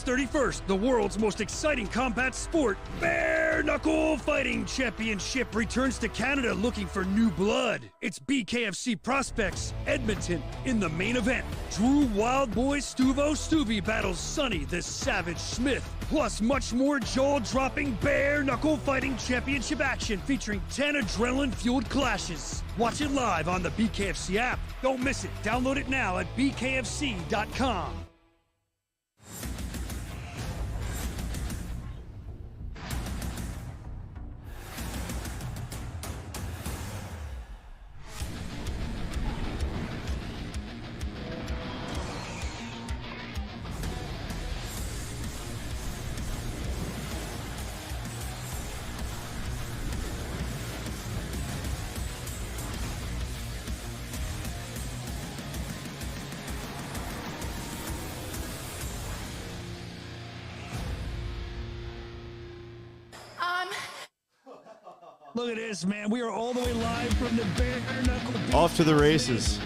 August 31st, the world's most exciting combat sport, Bare Knuckle Fighting Championship, returns to Canada looking for new blood. It's BKFC Prospects, Edmonton, in the main event. Drew Wildboy Stuvo Stuvie battles Sonny the Savage Smith. Plus much more jaw-dropping Bare Knuckle Fighting Championship action featuring 10 adrenaline-fueled clashes. Watch it live on the BKFC app. Don't miss it. Download it now at bkfc.com. Look at this, man. We are all the way live from the Bare Knuckle Beach. Off to the races.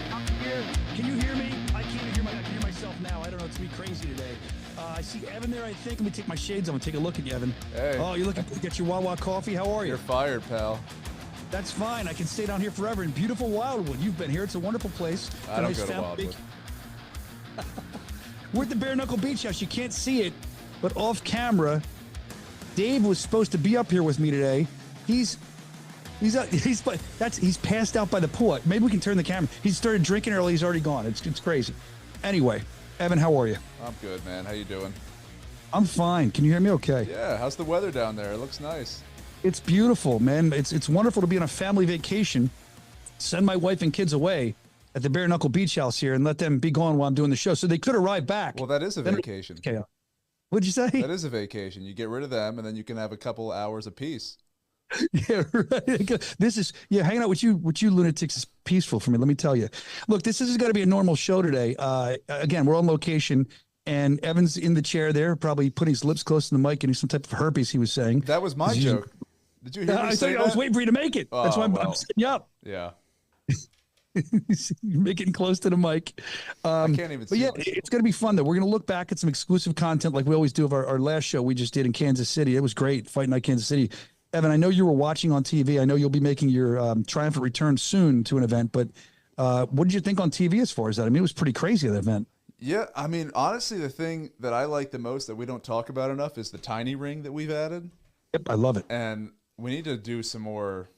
Can you hear me? I can't hear I can hear myself now. I don't know. It's me crazy today. I see Evan there, I think. Let me take my shades on and take a look at you, Evan. Hey. Oh, you're looking to get your Wawa coffee? How are you? You're fired, pal. That's fine. I can stay down here forever in beautiful Wildwood. You've been here. It's a wonderful place. I don't go to Wildwood. We're at the Bare Knuckle Beach House. You can't see it, but off camera, Dave was supposed to be up here with me today. He's passed out by the pool. Maybe we can turn the camera. He started drinking early. He's already gone. It's crazy. Anyway, Evan, how are you? I'm good, man. How you doing? I'm fine. Can you hear me okay? Yeah. How's the weather down there? It looks nice. It's beautiful, man. It's wonderful to be on a family vacation. Send my wife and kids away at the Bare Knuckle Beach House here and let them be gone while I'm doing the show. So they could arrive back. Well, that is a vacation. Okay. What'd you say? That is a vacation. You get rid of them, and then you can have a couple hours of peace. Yeah, right. This is hanging out with you lunatics is peaceful for me. Let me tell you. Look, this is going to be a normal show today. Again, we're on location, and Evan's in the chair there, probably putting his lips close to the mic, getting some type of herpes. He was saying that was my joke. Did you hear me say that? I was waiting for you to make it. That's why I'm setting you up. Yeah. You're making close to the mic. I can't even. But yeah, it's going to be fun though. We're going to look back at some exclusive content like we always do of our last show we just did in Kansas City. It was great, Fight Night Kansas City. Evan, I know you were watching on TV. I know you'll be making your triumphant return soon to an event, but what did you think on TV as far as that? I mean, it was pretty crazy, that event. Yeah, I mean, honestly, the thing that I like the most that we don't talk about enough is the tiny ring that we've added. Yep, I love it. And we need to do some more,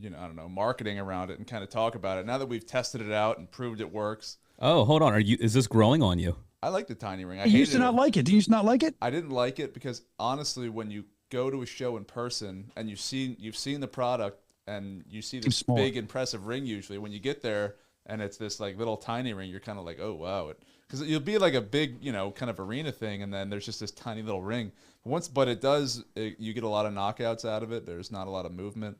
I don't know, marketing around it and kind of talk about it. Now that we've tested it out and proved it works. Oh, hold on. Is this growing on you? I like the tiny ring. You used to not like it. Do you used to not like it? I didn't like it because, honestly, when you go to a show in person and you've seen the product and you see this big impressive ring, usually when you get there and it's this like little tiny ring, you're kind of like, oh wow, because you'll be like a big kind of arena thing and then there's just this tiny little ring. But you get a lot of knockouts out of it. There's not a lot of movement.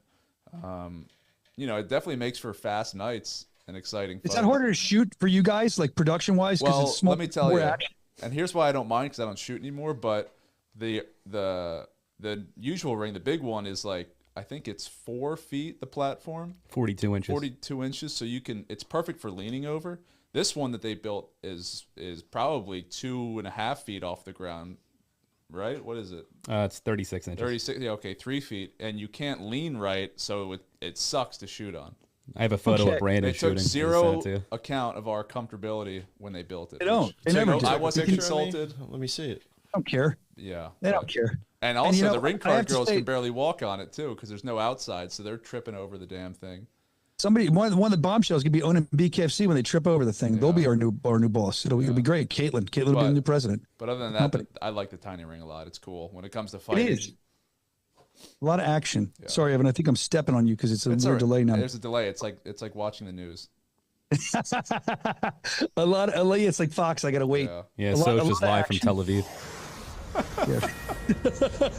It definitely makes for fast nights and exciting fights. Is that harder to shoot for you guys, like production wise? Well, it's small, let me tell you, action. And here's why I don't mind, because I don't shoot anymore, but the usual ring, the big one, is like, I think it's 4 feet, the platform. 42 inches. 42 inches, so it's perfect for leaning over. This one that they built is probably 2.5 feet off the ground, right? What is it? It's 36 inches. 36, yeah, okay, 3 feet. And you can't lean right, so it sucks to shoot on. I have a photo of Brandon shooting. They took zero account of our comfortability when they built it. They don't. They never do. I wasn't consulted. Let me see it. I don't care. Yeah. They don't care. And also, the ring card girls can barely walk on it, too, because there's no outside, so they're tripping over the damn thing. One of the bombshells could be owning BKFC when they trip over the thing. Yeah. They'll be our new boss. It'll be great. Caitlin will be the new president. But other than that, I like the tiny ring a lot. It's cool when it comes to fighting. It is. A lot of action. Yeah. Sorry, Evan. I think I'm stepping on you because it's a weird delay now. There's a delay. It's like watching the news. It's like Fox. I gotta wait. Yeah. So it's just live from Tel Aviv.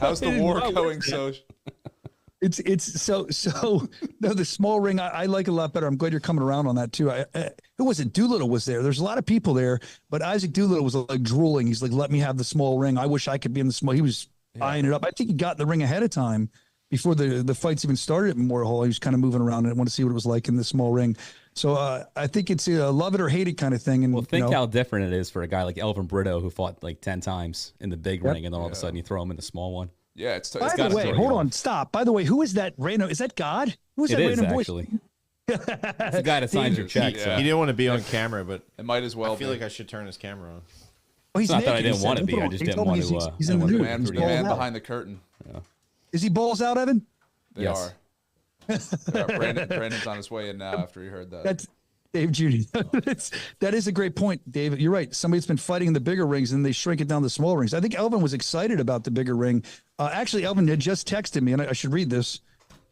How's the war going, Soscia? It's so no, the small ring I like it a lot better. I'm glad you're coming around on that too. Who was it? Doolittle was there. There's a lot of people there, but Isaac Doolittle was like drooling. He's like, let me have the small ring. I wish I could be in the small. He was eyeing it up. I think he got in the ring ahead of time before the fights even started at Memorial Hall. He was kind of moving around and I want to see what it was like in the small ring. So I think it's a love it or hate it kind of thing. And well, think how different it is for a guy like Elvin Brito who fought like 10 times in the big ring, and then all of a sudden you throw him in the small one. Yeah, it's by the way, hold on, stop. By the way, who is that random? Is that God? Who is that random voice? Actually. It's the guy that signs your check. He didn't want to be on camera, but it might as well. I feel like I should turn his camera on. Oh, it's not that I didn't want to be. I just didn't want to. He's in the man behind the curtain. Yeah. Is he balls out, Evan? They are. Brandon's on his way in now after he heard that. That's Dave Judy. That is a great point, David. You're right. Somebody's been fighting in the bigger rings and they shrink it down to small rings. I think Elvin was excited about the bigger ring. Actually, Elvin had just texted me, and I should read this.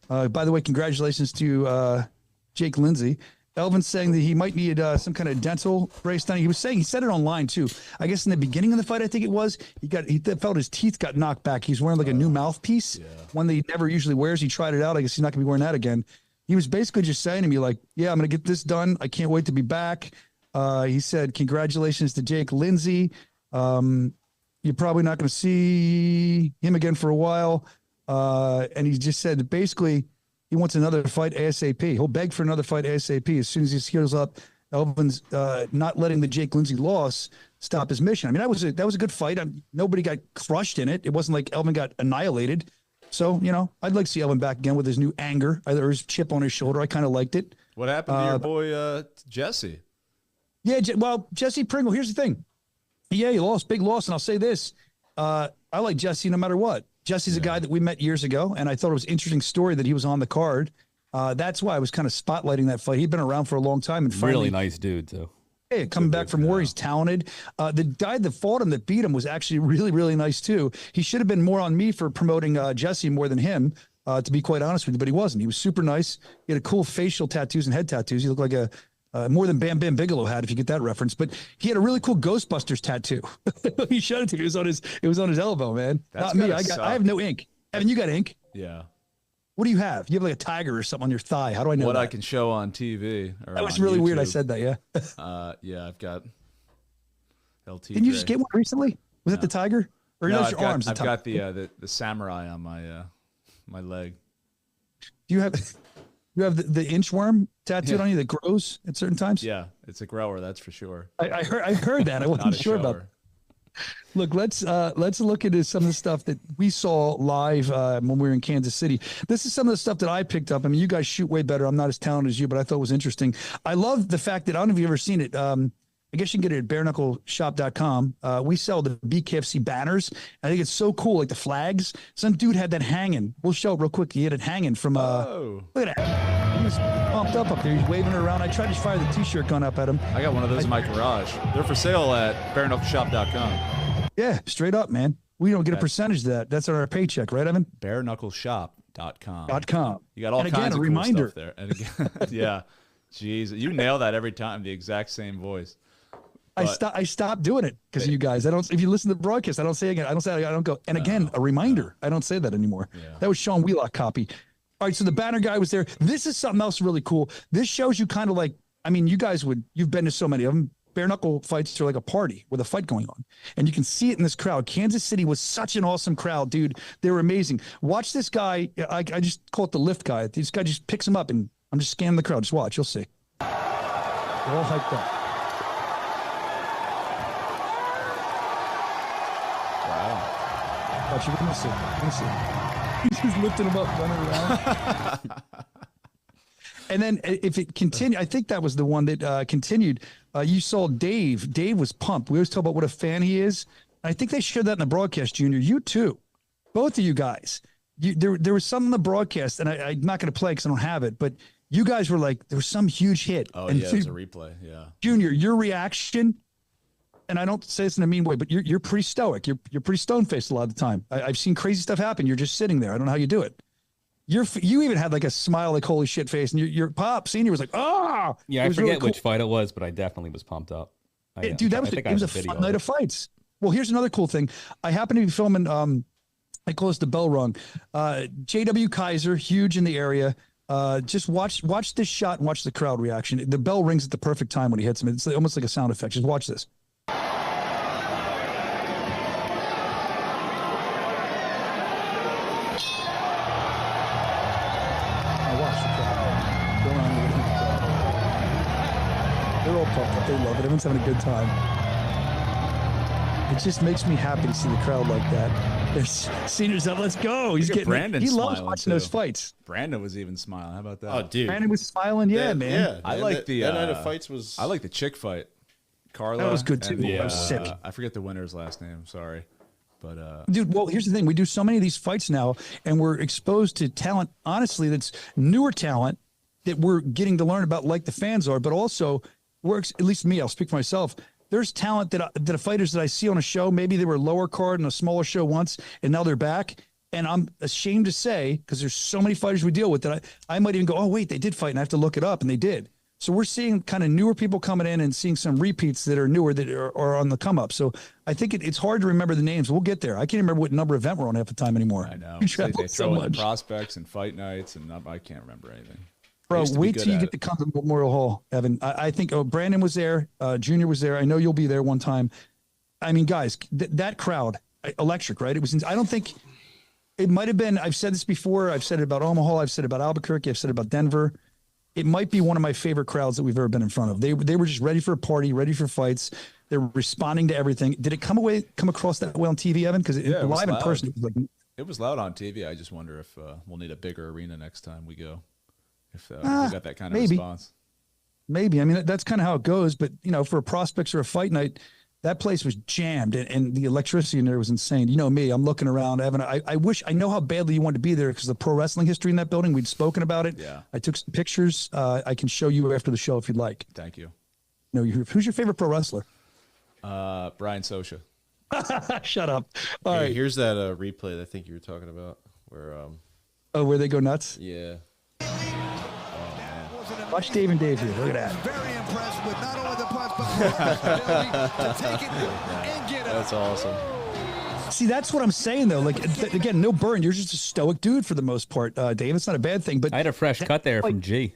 By the way, congratulations to Jake Lindsay. Elvin's saying that he might need some kind of dental brace done. He said it online too. I guess in the beginning of the fight, I think it was, he felt his teeth got knocked back. He's wearing like a new mouthpiece, one that he never usually wears. He tried it out. I guess he's not gonna be wearing that again. He was basically just saying to me like, yeah, I'm gonna get this done. I can't wait to be back. He said, congratulations to Jake Lindsay. You're probably not gonna see him again for a while. And he just said that basically, he wants another fight ASAP. He'll beg for another fight ASAP as soon as he heals up. Elvin's not letting the Jake Lindsay loss stop his mission. I mean, that was a good fight. Nobody got crushed in it. It wasn't like Elvin got annihilated. So, I'd like to see Elvin back again with his new anger, either his chip on his shoulder. I kind of liked it. What happened to your boy Jesse? Yeah, well, Jesse Pringle, here's the thing. Yeah, he lost, big loss. And I'll say this. I like Jesse no matter what. Jesse's a guy that we met years ago, and I thought it was an interesting story that he was on the card. That's why I was kind of spotlighting that fight. He'd been around for a long time. And finally, really nice dude, too. Hey, coming back from war, he's talented. The guy that fought him, that beat him, was actually really, really nice, too. He should have been more on me for promoting Jesse more than him, to be quite honest with you, but he wasn't. He was super nice. He had a cool facial tattoos and head tattoos. He looked like a more than Bam Bam Bigelow had, if you get that reference. But he had a really cool Ghostbusters tattoo. He showed it to me. It was on his elbow, man. That's not me. I have no ink. Evan, you got ink? Yeah. What do you have? You have like a tiger or something on your thigh. How do I know what I can show on TV? Or that was really YouTube. Weird. I said that. Yeah. Yeah, I've got LT. Didn't you just get one recently? Was it the tiger? Or no, your arms? I've got the samurai on my leg. Do you have? You have the inchworm tattooed on you that grows at certain times? Yeah, it's a grower, that's for sure. I heard that. I wasn't sure about that. Look, let's look into some of the stuff that we saw live when we were in Kansas City. This is some of the stuff that I picked up. I mean, you guys shoot way better. I'm not as talented as you, but I thought it was interesting. I love the fact that, I don't know if you've ever seen it. I guess you can get it at bareknuckleshop.com. We sell the BKFC banners. I think it's so cool, like the flags. Some dude had that hanging. We'll show it real quick. He had it hanging from, look at that. He was pumped up there. He's waving it around. I tried to fire the t-shirt gun up at him. I got one of those in my garage. They're for sale at bareknuckleshop.com. Yeah, straight up, man. We don't get a percentage of that. That's on our paycheck, right, Evan? bareknuckleshop.com. You got all kinds of cool stuff there. And again, yeah. Jeez, you nail that every time. The exact same voice. I stopped doing it because of you guys. If you listen to the broadcast, I don't say again. I don't go. And again, a reminder. I don't say that anymore. Yeah. That was Sean Wheelock copy. All right, so the banner guy was there. This is something else really cool. This shows you kind of like, I mean, you've been to so many of them. Bare knuckle fights are like a party with a fight going on. And you can see it in this crowd. Kansas City was such an awesome crowd, dude. They were amazing. Watch this guy. I just call it the lift guy. This guy just picks him up, and I'm just scanning the crowd. Just watch. You'll see. They're all hyped up. Watch, you're going to see. He's just lifting him up, running around. And then if it continued, I think that was the one that continued. You saw Dave. Dave was pumped. We always talk about what a fan he is. I think they showed that in the broadcast, Junior. You too. Both of you guys. There was some in the broadcast, and I'm not going to play because I don't have it, but you guys were like, there was some huge hit. Oh, and yeah, it was a replay, yeah. Junior, your reaction, and I don't say this in a mean way, but you're pretty stoic. You're pretty stone-faced a lot of the time. I've seen crazy stuff happen. You're just sitting there. I don't know how you do it. You even had like a smile, like holy shit face, and your pop senior was like, ah. Oh! Yeah, I forget really cool. Which fight it was, but I definitely was pumped up. Dude, it was a fun night of fights. Well, here's another cool thing. I happen to be filming. I call this the bell rung. J.W. Kaiser, huge in the area. Just watch this shot and watch the crowd reaction. The bell rings at the perfect time when he hits him. It's almost like a sound effect. Just watch this. watch the crowd. Go around and look at the crowd. They're all pumped up. They love it. Everyone's having a good time. It just makes me happy to see the crowd like that. There's seniors out. Let's go. He's getting. Brandon. He loves watching those fights. Brandon was even smiling. How about that? Oh, dude. Brandon was smiling. Yeah, man. Yeah. I like the that night of fights was. I like the chick fight. Carla. That was good too. And That was sick. I forget the winner's last name. Sorry, but Dude, well, here's the thing. We do so many of these fights now, and we're exposed to talent, honestly, that's newer talent that we're getting to learn about like the fans are, but also works, at least me, I'll speak for myself. There's talent that the fighters that I see on a show, maybe they were lower card in a smaller show once, and now they're back. And I'm ashamed to say, because there's so many fighters we deal with, that I might even go, oh, wait, they did fight, and I have to look it up, and they did. So we're seeing kind of newer people coming in and seeing some repeats that are newer that are on the come up. So I think it's hard to remember the names. We'll get there. I can't remember what number event we're on half the time anymore. I know. We They travel so throw in much. prospects and fight nights, and I can't remember anything. Bro, wait till you get to come to Memorial Hall, Evan. I think Brandon was there. Junior was there. I know you'll be there one time. I mean, guys, that crowd, electric, right? It was. I don't think it might have been. I've said this before. I've said it about Omaha. I've said it about Albuquerque. I've said it about Denver. It might be one of my favorite crowds that we've ever been in front of. They were just ready for a party, ready for fights. They're responding to everything. Did it come across that way on TV, Evan? Because live in person, it was loud on TV. I just wonder if we'll need a bigger arena next time we go. If we got that kind of response. Maybe. I mean, that's kind of how it goes. But, for a prospects or a fight night, that place was jammed and the electricity in there was insane. You know me, I'm looking around, Evan. I know how badly you wanted to be there because the pro wrestling history in that building, we'd spoken about it. Yeah. I took some pictures. I can show you after the show if you'd like. Thank you. Who's your favorite pro wrestler? Brian Soscia. Shut up. All right. Here's that replay that I think you were talking about where where they go nuts? yeah. Watch Dave and Dave here. Look at that. Very impressed with not only the punch, but the ability to take it and get it. That's awesome. See, that's what I'm saying, though. Like, again, no burn. You're just a stoic dude for the most part, Dave. It's not a bad thing. But I had a fresh cut there from G.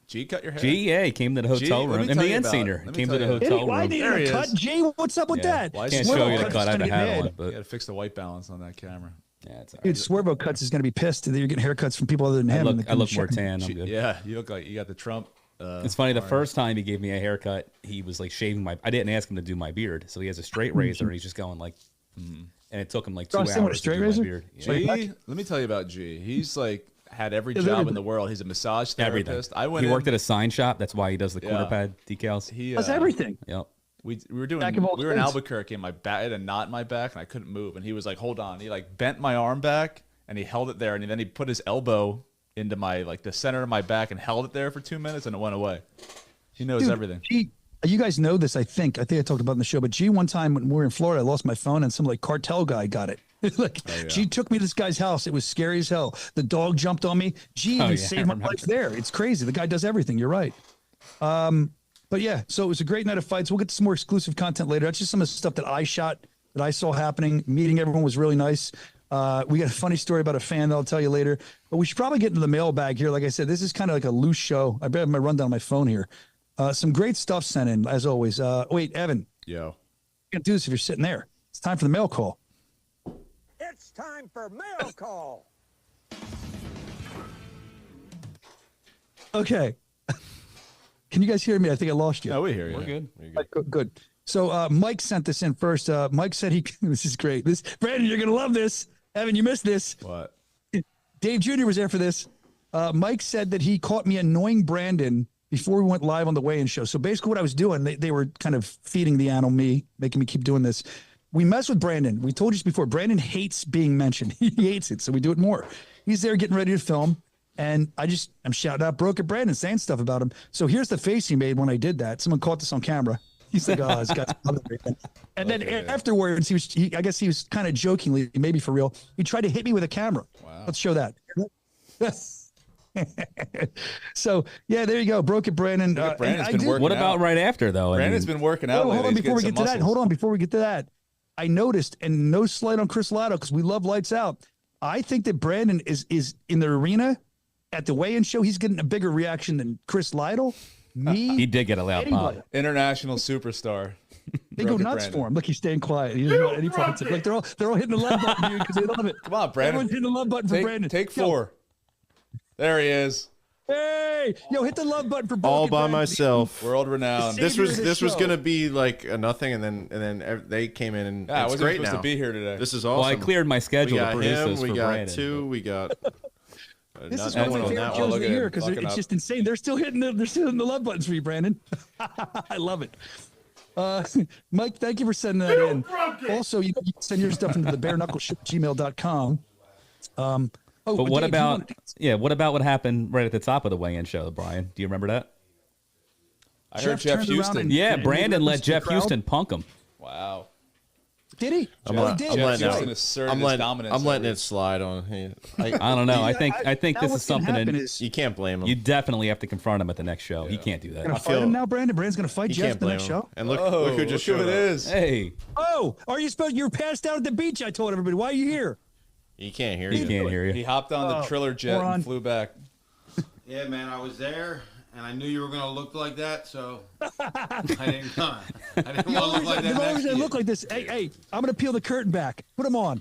G cut your hair? G, yeah, he came to the hotel room. And the end scener came to the hotel why room. did you cut? G, what's up with that? Can't show you the cut. I had a hat on. You But got to fix the white balance on that camera. yeah, it's all Dude, right. Swervo Cuts is going to be pissed that you're getting haircuts from people other than him. I look more tan. I'm good. Yeah, you look like you got the Trump. It's funny. The first time he gave me a haircut, he was like shaving my. I didn't ask him to do my beard, so he has a straight razor, and he's just going like. And it took him like 2 hours with a to straight do my razor? beard. Yeah. G, let me tell you about G. He's like had every job in the world. He's a massage therapist. Everything. He worked at a sign shop. That's why he does the corner pad decals. He does everything. Yep. We were doing. Jack of all We were in trades. Albuquerque, and my back I had a knot in my back, and I couldn't move. And he was like, "Hold on." He like bent my arm back, and he held it there, and then he put his elbow into my the center of my back and held it there for 2 minutes, and it went away. He knows everything. G, you guys know this, I think. I talked about it in the show, but G, one time when we were in Florida, I lost my phone, and some cartel guy got it. G took me to this guy's house. It was scary as hell. The dog jumped on me. G saved my life there. It's crazy. The guy does everything. You're right. But yeah, so it was a great night of fights. We'll get to some more exclusive content later. That's just some of the stuff that I shot, that I saw happening. Meeting everyone was really nice. We got a funny story about a fan that I'll tell you later. But we should probably get into the mailbag here. Like I said, this is kind of like a loose show. I better have my rundown on my phone here. Some great stuff sent in, as always. Wait, Evan. Yo. You can't do this if you're sitting there. It's time for the mail call. It's time for mail call. Okay. Can you guys hear me? I think I lost you. No, we hear you. We're good. Good. So Mike sent this in first. Mike said this is great. Brandon, you're gonna love this. Evan, you missed this. What? Dave Jr. was there for this. Mike said that he caught me annoying Brandon before we went live on the weigh-in show. So basically what I was doing, they were kind of feeding the animal me, making me keep doing this. We mess with Brandon. We told you this before. Brandon hates being mentioned. He hates it, so we do it more. He's there getting ready to film, and I'm shouting out Broke at Brandon, saying stuff about him. So here's the face he made when I did that. Someone caught this on camera. He's like, oh, this guy's everything. And then afterwards, I guess he was kind of jokingly, maybe for real, he tried to hit me with a camera. Wow. Let's show that. So yeah, there you go. Broke it, Brandon. Brandon's been working What out. about right after though? Brandon's been working out. Hold on He's before we getting get to some that. Hold muscles. on before we get to that. I noticed, and no slight on Chris Lato because we love Lights Out. I think that Brandon is in the arena at the weigh-in show. He's getting a bigger reaction than Chris Lytle. Me, He did get a loud pop. anybody. International superstar. They go Broke it, nuts Brandon. for him. Look, he's staying quiet. He doesn't want any parts of it. Like they're all hitting the love button, dude, because they love it. Come on, Brandon. Everyone's hitting the love button for Brandon. Take Yo, 4. There he is. Hey, yo, hit the love button for All Broken by Brandon. myself. World renowned. This This was show. gonna be like a nothing, and then they came in, and I it's wasn't great supposed now. to be here today. This is awesome. Well, I cleared my We schedule to got produce him. this We for got Brandon. two. We got. This is no one one of on my that favorite one. shows of the Look at year him because fucking it's up. just insane. They're still hitting the love buttons for you, Brandon. I love it. Mike, thank you for sending that in. Also, you can send your stuff into the bareknuckleshow@gmail.com. But what Dave, about what happened right at the top of the weigh-in show, Brian? Do you remember that? I heard Jeff Jeff turned around Houston. and- Yeah, and Brandon he let listened to the Jeff crowd? Houston punk him. Wow. Did he? I'm Oh, he letting- did. I'm Jeff letting Houston it- asserted I'm his letting, dominance. I'm letting over it slide on. I don't know. I think Now this is what's gonna something happen that is You can't blame him. you definitely have to confront him at the next show. He can't do gonna that. fight him now, Brandon. Brandon's gonna fight You Jeff can't the blame next him. show. And look Oh, who just look showed who it up. is. Hey, Oh, are you supposed? You're passed out at the beach. I told everybody. Why are you here? He can't hear he you. can't hear He you. hopped on the Triller jet moron. and flew back. Yeah, man, I was there, and I knew you were going to look like that, so I didn't come. I didn't want to look like that The next only reason to I you. look like this. Hey, I'm gonna peel the curtain back. Put him on.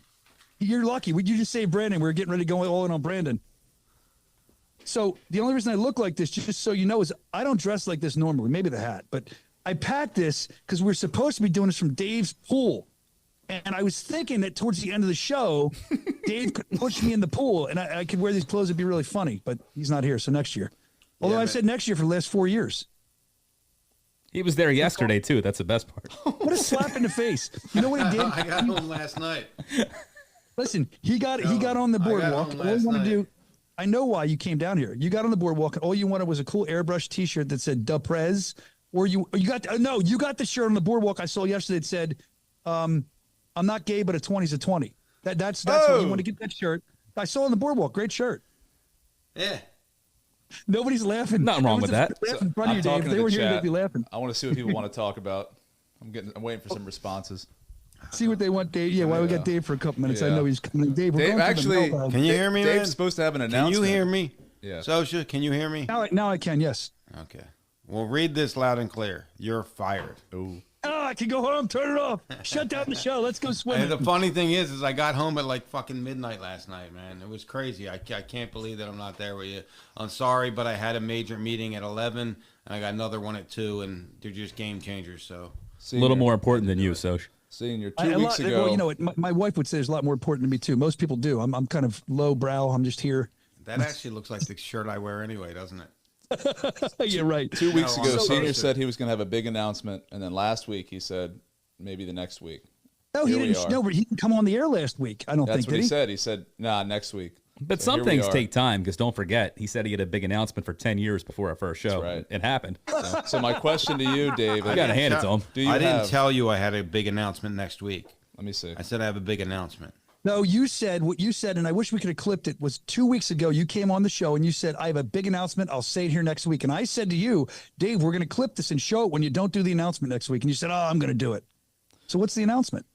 You're lucky. Would you just say Brandon? We're getting ready to go all in on Brandon. So the only reason I look like this, just so you know, is I don't dress like this normally. Maybe the hat, but I packed this because we're supposed to be doing this from Dave's pool. And I was thinking that towards the end of the show, Dave could push me in the pool and I could wear these clothes. It'd be really funny, but he's not here. So next year. Although Yeah, I've man. said next year for the last 4 years. He was there yesterday too. That's the best part. What a slap in the face. You know what he did? I got home last night. Listen, he got on the I got boardwalk. home All you last want to night. do, I know why you came down here. You got on the boardwalk, and all you wanted was a cool airbrush T-shirt that said "Da Prez," or you got you got the shirt on the boardwalk I saw yesterday that said, "I'm not gay, but a 20's a 20." That's what you want to get that shirt. I saw on the boardwalk. Great shirt. Yeah. Nobody's laughing. Nothing wrong with that. Laugh in front of I'm you, Dave. talking If to they the were here, chat. they'd be laughing. I want to see what people want to talk about. I'm waiting for some responses. See what they want, Dave. Yeah, why we got Dave for a couple minutes? I Yeah. know he's coming. Dave, we're Dave, going actually- to the mailbag. Can you hear me, Dave's man? supposed to have an Can announcement. you hear me? Yeah. Soscia, can you hear me? Now I can. Yes. Okay. Well, read this loud and clear. You're fired. Ooh. Oh, I can go home. Turn it off. Shut down the show. Let's go And swimming. the funny thing is I got home at like fucking midnight last night, man. It was crazy. I can't believe that I'm not there with you. I'm sorry, but I had a major meeting at 11, and I got another one at 2, and they're just game changers, so. A little more important than you, Soch. Senior, I- 2 a weeks lot- ago. Well, you know what? My wife would say there's a lot more important to me too. Most people do. I'm kind of low brow. I'm just here. That actually looks like the shirt I wear anyway, doesn't it? You're right. 2 weeks No, ago, I'm Senior sorry. said he was going to have a big announcement, and then last week he said maybe the next week. No, he Here we didn't. are. No, he didn't come on the air last week. I don't That's think. what Did he he? said. He said, nah, next week. But So some here we things are. take time because don't forget, he said he had a big announcement for 10 years before our first show. right. It happened. So my question to you, Dave, I got to hand it to him. do you I didn't have, tell you I had a big announcement next week. let me see. I said I have a big announcement. No, you said what you said, and I wish we could have clipped it. Was 2 weeks ago. You came on the show and you said, "I have a big announcement. I'll say it here next week." And I said to you, "Dave, we're going to clip this and show it when you don't do the announcement next week." And you said, "Oh, I'm going to do it." So what's the announcement?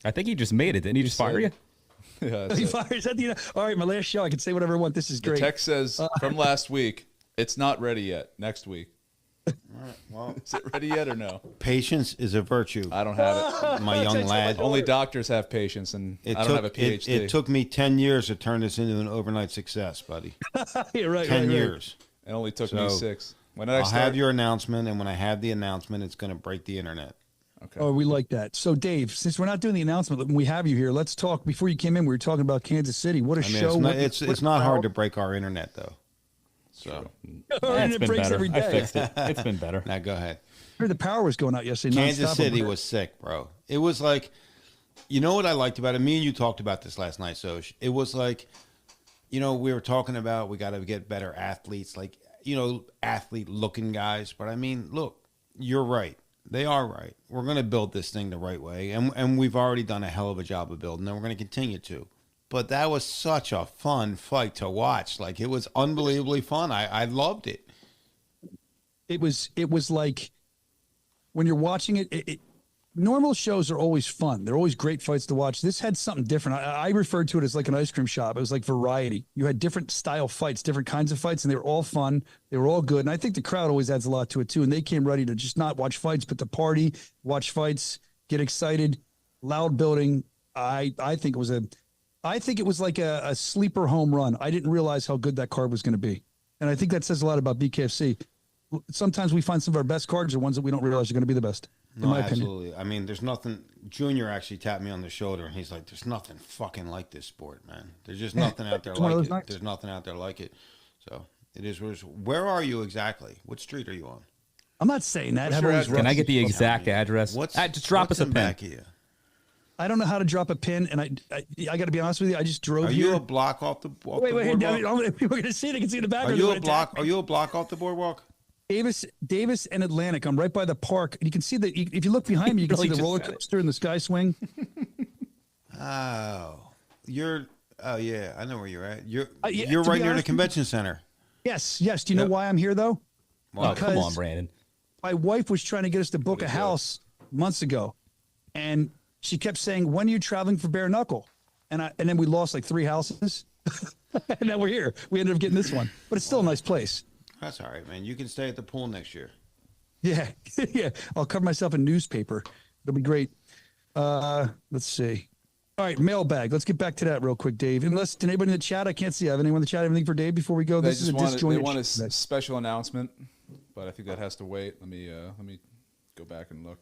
I think he just made it. Didn't he just fire you? Yeah, that's He it. fires at the all right. My last show. I can say whatever I want. This is The great. text says from last week, it's not ready yet. Next week. Well, Is it ready yet or no? patience is a virtue, I don't have it. my young lad. Only doctors have patience, and I don't have a PhD. It took me 10 years to turn this into an overnight success, buddy. You're right. 10 right, right. years. It only took me So, 6. When did I I'll start? have your announcement, and when I have the announcement, it's going to break the internet. Okay. Oh, we like that. So, Dave, since we're not doing the announcement, when we have you here, let's talk. Before you came in, we were talking about Kansas City. What a I mean, show! it's not hard to break our internet, though. So, It's been breaks better. every I day. fixed it. It's been better. now go ahead. I heard the power was going out yesterday. Kansas nonstop. City was sick, bro. It was like, you know what I liked about it? Me and you talked about this last night, Soch. It was like, we were talking about we got to get better athletes, like, athlete-looking guys. But, I mean, look, you're right. They are right. We're going to build this thing the right way, and we've already done a hell of a job of building, and we're going to continue to. But that was such a fun fight to watch. Like, it was unbelievably fun. I loved it. It was like when you're watching it, normal shows are always fun. They're always great fights to watch. This had something different. I referred to it as like an ice cream shop. It was like variety. You had different style fights, different kinds of fights, and they were all fun. They were all good. And I think the crowd always adds a lot to it too. And they came ready to just not watch fights, but to party, watch fights, get excited, loud building. I think it was a I think it was like a sleeper home run. I didn't realize how good that card was going to be. And I think that says a lot about BKFC. Sometimes we find some of our best cards are ones that we don't realize are going to be the best. In my absolutely. opinion. I mean, there's nothing. Junior actually tapped me on the shoulder, and he's like, "There's nothing fucking like this sport, man. There's just nothing out there like it. Nights. There's nothing out there like it." So it is. Where are you exactly? What street are you on? I'm not saying that. Can I get the exact address? Just drop us a pin. Back of you? I don't know how to drop a pin, and I got to be honest with you. I just drove here. Are you a block off the boardwalk? Wait. If people are going to see it, they can see the back. Are you a block? Are you a block off the boardwalk? Davis and Atlantic. I'm right by the park. You can see if you look behind me, you can see the roller coaster and the sky swing. Oh yeah, I know where you're at. You're to right be near the honest, convention center. Yes. Do you know why I'm here though? Oh, come on, Brandon. My wife was trying to get us to book a house months ago, and she kept saying, "When are you traveling for bare knuckle?" And then we lost like 3 houses, and then we're here. We ended up getting this one, but it's still a nice place. That's all right, man. You can stay at the pool next year. Yeah, yeah. I'll cover myself in newspaper. It'll be great. Let's see. All right, mailbag. Let's get back to that real quick, Dave. Unless, did anybody in the chat? I can't see. Have anyone in the chat anything for Dave before we go? This is a disjointed. They want a special announcement, but I think that has to wait. Let me go back and look.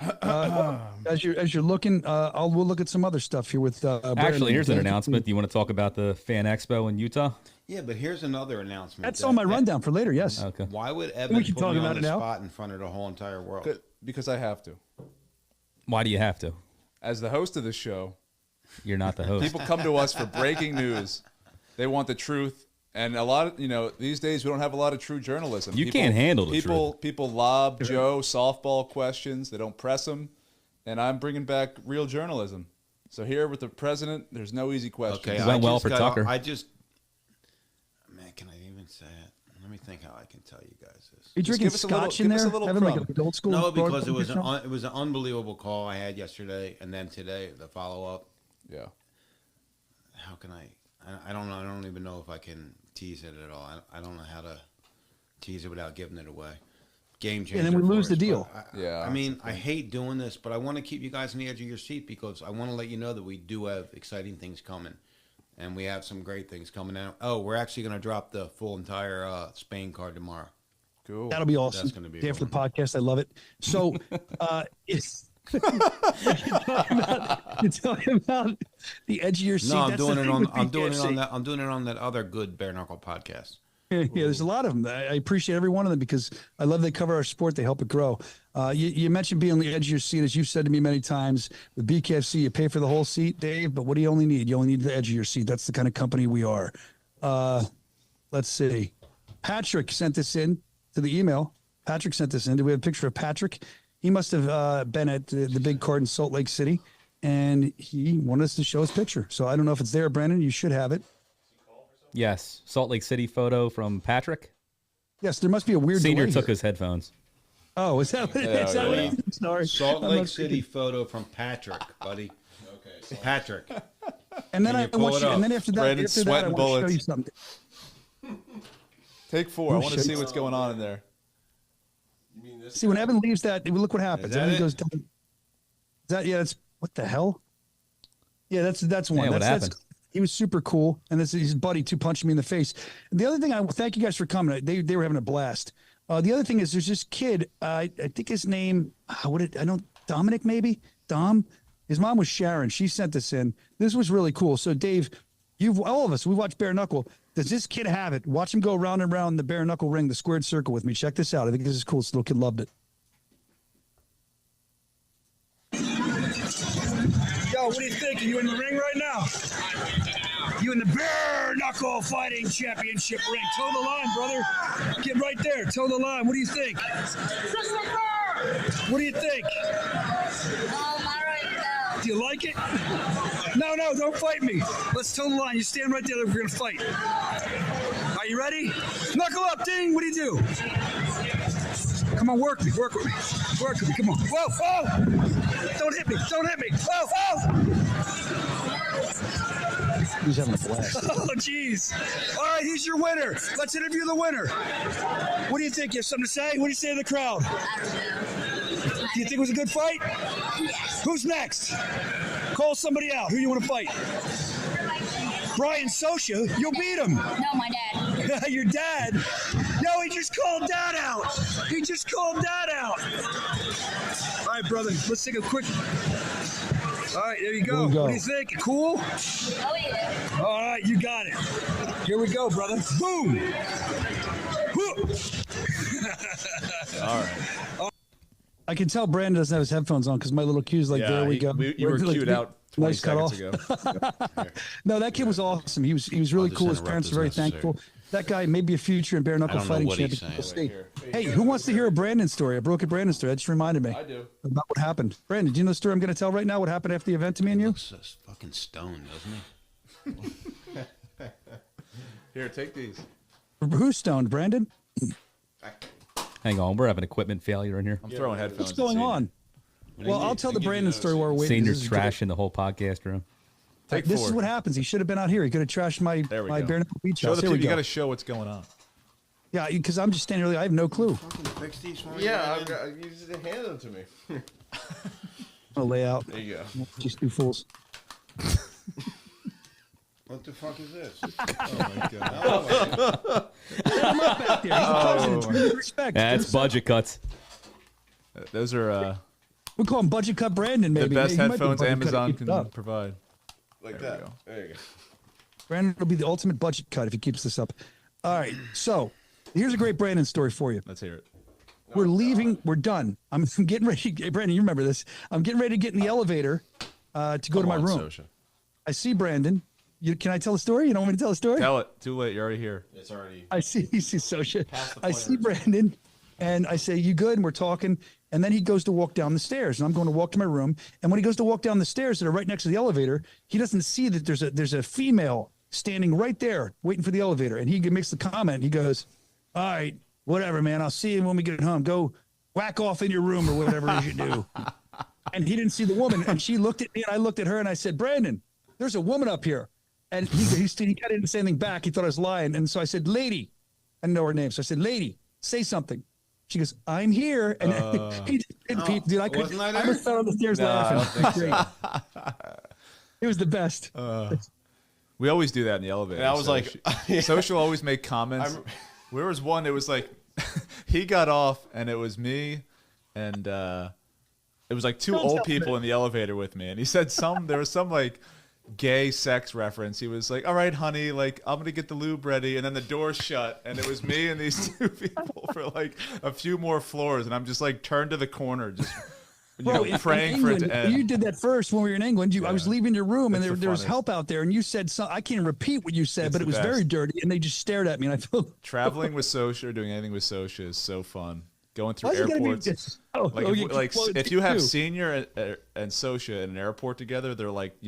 As you're looking, we'll look at some other stuff here with. Actually, here's an announcement. Do you want to talk about the Fan Expo in Utah? Yeah, but here's another announcement. That's on my rundown for later. Yes. Okay. Why would Evan put me on the spot in front of the whole entire world? Because I have to. Why do you have to? As the host of the show, you're not the host. People come to us for breaking news. They want the truth. And a lot of, these days we don't have a lot of true journalism. You can't handle the truth. People lob Joe softball questions. They don't press them. And I'm bringing back real journalism. So here with the president, there's no easy questions. Okay, it went well for Tucker. Man, can I even say it? Let me think how I can tell you guys this. Are you drinking scotch in there? Having like an adult school? No, because it was an unbelievable call I had yesterday, and then today the follow up. Yeah. How can I don't know. I don't even know if I can tease it at all. I don't know how to tease it without giving it away. Game changer. And then we lose the deal. I mean, I hate doing this, but I want to keep you guys on the edge of your seat because I want to let you know that we do have exciting things coming. And we have some great things coming out. Oh, we're actually going to drop the full entire Spain card tomorrow. Cool. That'll be awesome. That's going to be day after the podcast. I love it. So it's you're talking about the edge of your seat. No, I'm That's doing the it thing on. with I'm doing it on BKFC. that. I'm doing it on that other good bare knuckle podcast. Yeah, there's a lot of them. I appreciate every one of them because I love they cover our sport. They help it grow. You mentioned being on the edge of your seat, as you've said to me many times. With BKFC, you pay for the whole seat, Dave, but what do you only need? You only need the edge of your seat. That's the kind of company we are. Let's see. Patrick sent this in to the email. Patrick sent this in. Do we have a picture of Patrick? He must have been at the big card in Salt Lake City, and he wanted us to show his picture. So I don't know if it's there, Brandon. You should have it. Yes, Salt Lake City photo from Patrick. Yes, there must be a weird Senior delay took here. his headphones. Oh, is that what it is? Yeah. Sorry. Salt Lake City photo from Patrick, buddy. Okay, Patrick. And then Can you pull it up? and then after that, Brandon's I sweating want to show bullets. you something. Take 4. I want to see what's going on in there. You mean this? See, when Evan leaves that, look what happens. Is that Evan it? goes down. Is that, yeah, that's, what the hell? Yeah, that's one. Yeah, what happened? He was super cool, and this is his buddy too punched me in the face. And the other thing, I thank you guys for coming. They were having a blast. The other thing is there's this kid. I think his name. Dominic maybe Dom. His mom was Sharon. She sent this in. This was really cool. So Dave, all of us, we watched Bare Knuckle. Does this kid have it? Watch him go round and round the Bare Knuckle ring, the squared circle with me. Check this out. I think this is cool. This little kid loved it. Yo, what do you think? Are you in the ring right now? You in the Bare Knuckle Fighting Championship ring. Toe the line, brother. Get right there. Toe the line. What do you think? What do you think? Do you like it? No, don't fight me. Let's toe the line. You stand right there. We're going to fight. Are you ready? Knuckle up, ding. What do you do? Come on, work with me. Work with me. Come on. Whoa. Don't hit me. Whoa. He's having a blast. Oh, jeez. All right, he's your winner. Let's interview the winner. What do you think? You have something to say? What do you say to the crowd? Do you think it was a good fight? Yes. Who's next? Call somebody out. Who you want to fight? Brian Soscia. You'll beat him. No, my dad. Your dad? No, he just called Dad out. He just called Dad out. All right, brother. Let's take a quick. All right, there you go. What do you think? Cool? Oh, yeah. All right, you got it. Here we go, brother. Boom. All right. I can tell Brandon doesn't have his headphones on because my little cue's like, there we go. You were Like, cued out 20 nice cut seconds off. ago. No, that kid was awesome. He was really cool. His parents were very thankful. That guy may be a future in bare knuckle fighting champion. Hey, who wants to hear a Brandon story? A broken Brandon story. That just reminded me. I do. About what happened. Brandon, do you know the story I'm going to tell right now? What happened after the event to me and you? Looks so fucking stoned, doesn't he? Here, take these. Who's stoned, Brandon? Hang on, we're having equipment failure in here. I'm throwing headphones. What's going on? Well, I'll tell the Brandon story while we're waiting. Senior trash in the whole podcast room. This is what happens. He should have been out here. He could have trashed my bare knuckle beach house. You got to show what's going on. Yeah, because I'm just standing there. I have no clue. Fix these for me. Yeah, you just hand them to me. I'll lay out. There you go. Just two fools. What the fuck is this? Oh my god! Back there. He's a president. Respect. That's budget cuts. Those are we call him budget cut Brandon. Maybe the best he might be headphones budget Amazon cut. can provide. Like there that. We go. There you go. Brandon will be the ultimate budget cut if he keeps this up. All right, so here's a great Brandon story for you. Let's hear it. We're leaving. We're done. I'm getting ready. Hey, Brandon, you remember this? I'm getting ready to get in the elevator to go to my room. Soscia. I see Brandon. Can I tell a story? You don't want me to tell a story? Tell it. Too late. You're already here. It's already. I see Soscia. I see Brandon, and I say, "You good?" And we're talking, and then he goes to walk down the stairs, and I'm going to walk to my room. And when he goes to walk down the stairs that are right next to the elevator, he doesn't see that there's a female standing right there waiting for the elevator, and he makes the comment. He goes, "All right, whatever, man. I'll see you when we get home. Go whack off in your room or whatever it is you do." And he didn't see the woman, and she looked at me, and I looked at her, and I said, "Brandon, there's a woman up here." And he kind of didn't say anything back. He thought I was lying. And so I said, "Lady," I didn't know her name. So I said, "Lady, say something." She goes, "I'm here." And he didn't peep. Dude, I couldn't. I was on the stairs laughing. It was the best. We always do that in the elevator. And I was like, Social always make comments. There was one, it was like, he got off, and it was me, and it was like two old people in the elevator with me. And he said there was some like gay sex reference. He was like, "All right, honey, like I'm gonna get the lube ready," and then the door shut, and it was me and these two people for like a few more floors, and I'm just like turned to the corner, just praying for it to end. You did that first when we were in England. I was leaving your room, and there was help out there, and you said something. I can't repeat what you said, but it was very dirty, and they just stared at me, and I felt traveling with Soscia or doing anything with Soscia is so fun. Going through airports, if you have Senior and Soscia in an airport together, they're like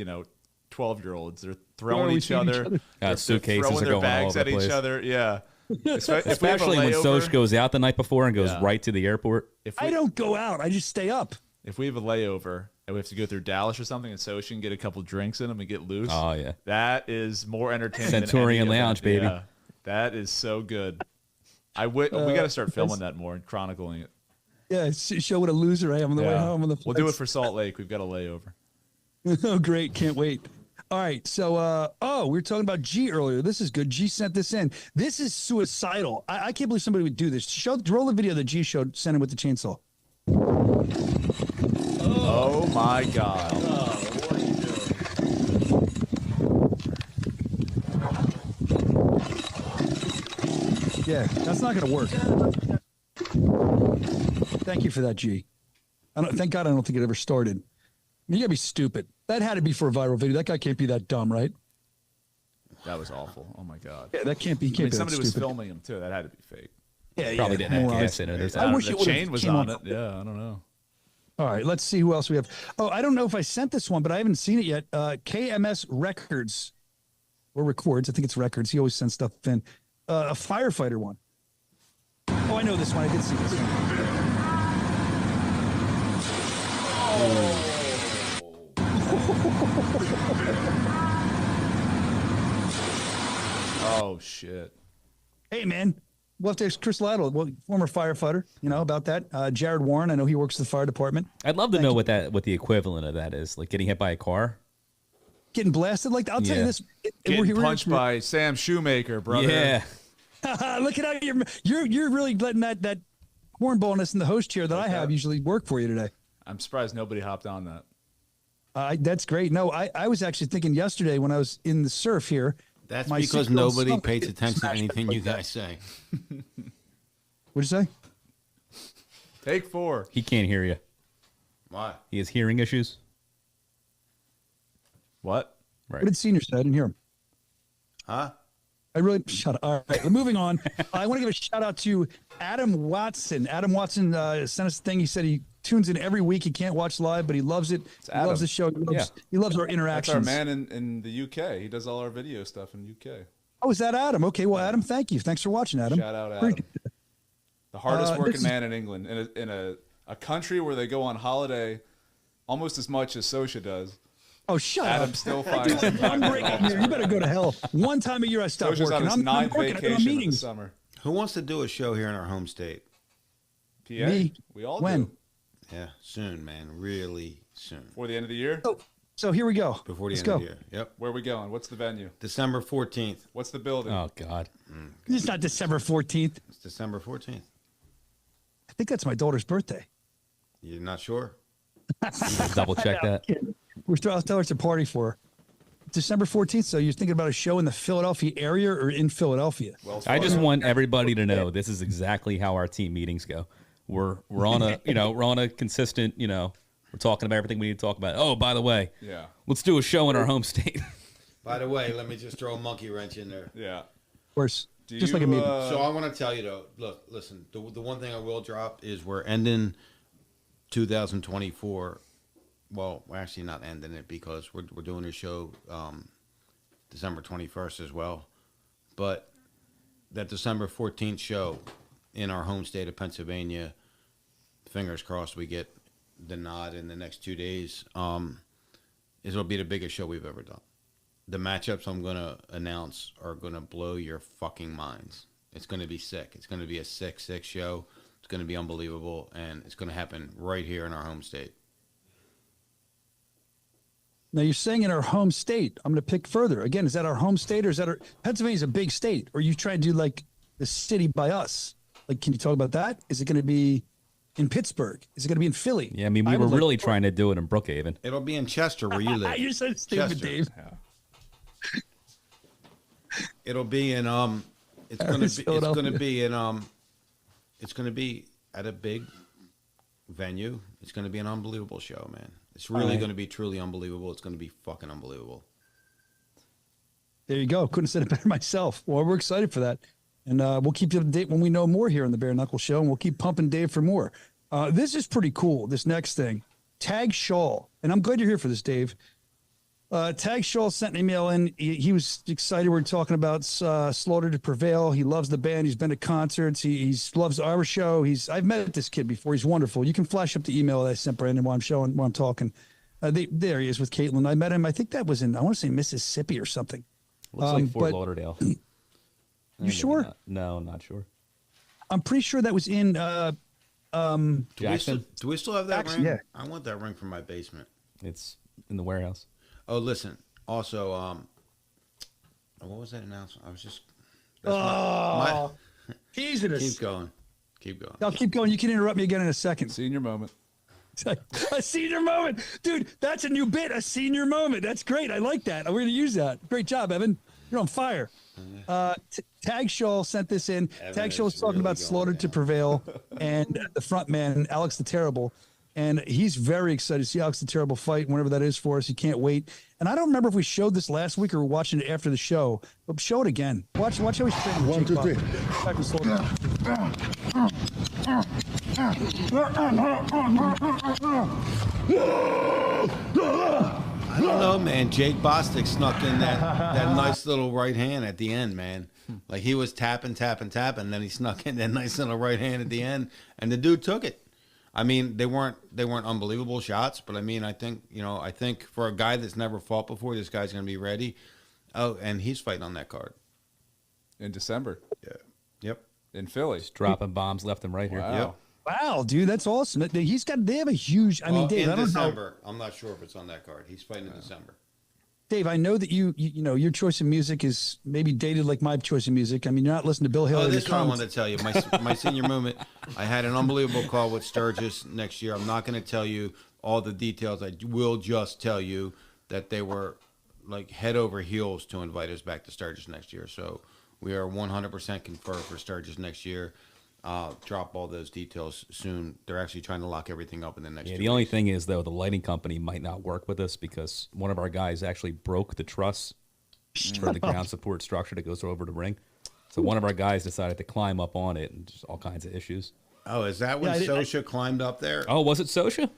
12-year-olds. They're throwing each other. Suitcases throwing are their going bags all over at the place. each other. Yeah. Especially when Soch goes out the night before and goes right to the airport. I don't go out. I just stay up. If we have a layover and we have to go through Dallas or something, and Soch can get a couple drinks in them and get loose. Oh yeah, that is more entertaining. Centurion than any Lounge, event. baby. Yeah, that is so good. We got to start filming that more and chronicling it. Yeah, show what a loser I am on the way home on the flights. We'll do it for Salt Lake. We've got a layover. Oh, great. Can't wait. All right. So, we were talking about G earlier. This is good. G sent this in. This is suicidal. I can't believe somebody would do this. Roll the video that G showed, sent him with the chainsaw. Oh my God. What are you doing? Yeah, that's not going to work. Thank you for that, G. Thank God I don't think it ever started. I mean, you got to be stupid. That had to be for a viral video. That guy can't be that dumb, right? That was awful. Oh my God. Yeah, that can't be. Somebody was filming him too. That had to be fake. Yeah, probably didn't have gas in it. I wish the chain was on it. Yeah, I don't know. All right, let's see who else we have. Oh, I don't know if I sent this one, but I haven't seen it yet. KMS Records or Records. I think it's Records. He always sends stuff in. A firefighter one. Oh, I know this one. I did see this one. Oh shit. Hey man, we'll have to ask Chris Laddle, former firefighter, about that. Jared Warren, I know he works at the fire department. I'd love to know what the equivalent of that is, like getting hit by a car. getting blasted like that. I'll tell you this. Getting punched by Sam Shoemaker, brother. Yeah. Look at how you're really letting that cornballness in the host chair that I have usually work for you today. I'm surprised nobody hopped on that. That's great. No, I was actually thinking yesterday when I was in the surf here. That's because nobody pays attention to anything you guys say. What'd you say? Take 4. He can't hear you. Why? He has hearing issues. What? Right. What did Senior say? I didn't hear him. Huh? I really shut up. All right, moving on. I want to give a shout out to Adam Watson. Adam Watson sent us a thing. He said he tunes in every week. He can't watch live, but he loves it. He loves the show. He loves our interactions. That's our man in the UK. He does all our video stuff in the UK. Oh, is that Adam? Okay, well, Adam, thank you. Thanks for watching, Adam. Shout out, Adam. The hardest working man in England. In a country where they go on holiday almost as much as Soscia does. Oh, shut up. Adam still finds I'm breaking here. You better go to hell. One time a year I stop Soscia's working. on his I'm 9th working. I go to vacation in the meetings. summer. Who wants to do a show here in our home state? PA? Me. We all When? do. Yeah, soon, man. Really soon. Before the end of the year? So here we go. Before the Let's end go. of the year. Yep. Where are we going? What's the venue? December 14th. What's the building? Oh God. It's not December 14th. It's December 14th. I think that's my daughter's birthday. You're not sure? Double check that. I'll tell her it's a party for her. December 14th. So you're thinking about a show in the Philadelphia area or in Philadelphia? I just want everybody to know this is exactly how our team meetings go. We're on a we're on a consistent we're talking about everything we need to talk about. Oh, by the way, let's do a show in our home state. By the way, let me just throw a monkey wrench in there. Yeah. Of course. Just like a meeting. So I want to tell you though. Look, listen. The one thing I will drop is we're ending 2024. Well, we're actually not ending it because we're doing a show December 21st as well. But that December 14th show in our home state of Pennsylvania, fingers crossed we get the nod in the next 2 days, it'll be the biggest show we've ever done. The matchups I'm going to announce are going to blow your fucking minds. It's going to be sick. It's going to be a 6-6 show. It's going to be unbelievable, and it's going to happen right here in our home state. Now you're saying in our home state. I'm going to pick further. Again, is that our home state or is that Pennsylvania's a big state? Or are you trying to do like the city by us? Like, can you talk about that? Is it going to be in Pittsburgh? Is it going to be in Philly? Yeah, I mean, we were really trying to do it in Brookhaven. It'll be in Chester where you live. You're so stupid, Chester. Dave. It'll be in it's going to be at a big venue. It's going to be an unbelievable show, man. It's really going to be truly unbelievable. It's going to be fucking unbelievable. There you go. Couldn't have said it better myself. Well, we're excited for that. And we'll keep you up to date when we know more here on the Bare Knuckle Show, and we'll keep pumping Dave for more. This is pretty cool, this next thing. Tag Shaw. And I'm glad you're here for this, Dave. Tag Shaw sent an email in. He was excited. We're talking about Slaughter to Prevail. He loves the band. He's been to concerts. He loves our show. I've met this kid before. He's wonderful. You can flash up the email that I sent Brandon while I'm talking. There he is with Caitlin. I met him. I think that was in, I want to say Mississippi or something. Looks like Fort Lauderdale. You sure? No, I'm not sure. I'm pretty sure that was in Jackson. Do we still have that Jackson, ring? yeah. I want that ring from my basement. It's in the warehouse. Oh, listen. Also, what was that announcement? I was just. Teasing us. Keep going. I'll keep going. You can interrupt me again in a second. Senior moment. A senior moment. Dude, that's a new bit. A senior moment. That's great. I like that. We're going to use that. Great job, Evan. You're on fire. Tag Shaw sent this in. Evan Tag Shaw's is talking really about going Slaughter to down. Prevail and the front man, Alex the Terrible. And he's very excited to see Alex the Terrible fight whenever that is for us. He can't wait. And I don't remember if we showed this last week or we're watching it after the show, but show it again. Watch how he's training. 1, 2, 3. Back to Slaughter. I don't know, man. Jake Bostic snuck in that nice little right hand at the end, man. Like he was tapping, and then he snuck in that nice little right hand at the end, and the dude took it. I mean, they weren't unbelievable shots, but I mean, I think for a guy that's never fought before, this guy's going to be ready. Oh, and he's fighting on that card In December. Yeah. Yep. In Philly. Just dropping bombs left and right here. Wow. Yep. Wow, dude, that's awesome. They have a huge, I mean, Dave, in I don't know. December. I'm not sure if it's on that card. He's fighting in December. Dave, I know that you know your choice of music is maybe dated like my choice of music. I mean, you're not listening to Bill Hill. Oh, this is what I wanted to tell you. My senior moment, I had an unbelievable call with Sturgis next year. I'm not going to tell you all the details. I will just tell you that they were like head over heels to invite us back to Sturgis next year. So we are 100% confirmed for Sturgis next year. Drop all those details soon. They're actually trying to lock everything up in the next 2 the weeks. only thing is, though, the lighting company might not work with us because one of our guys actually broke the truss for the ground support structure that goes over the ring. So one of our guys decided to climb up on it and just all kinds of issues. Oh, is that when Soscia climbed up there? Oh, was it Soscia?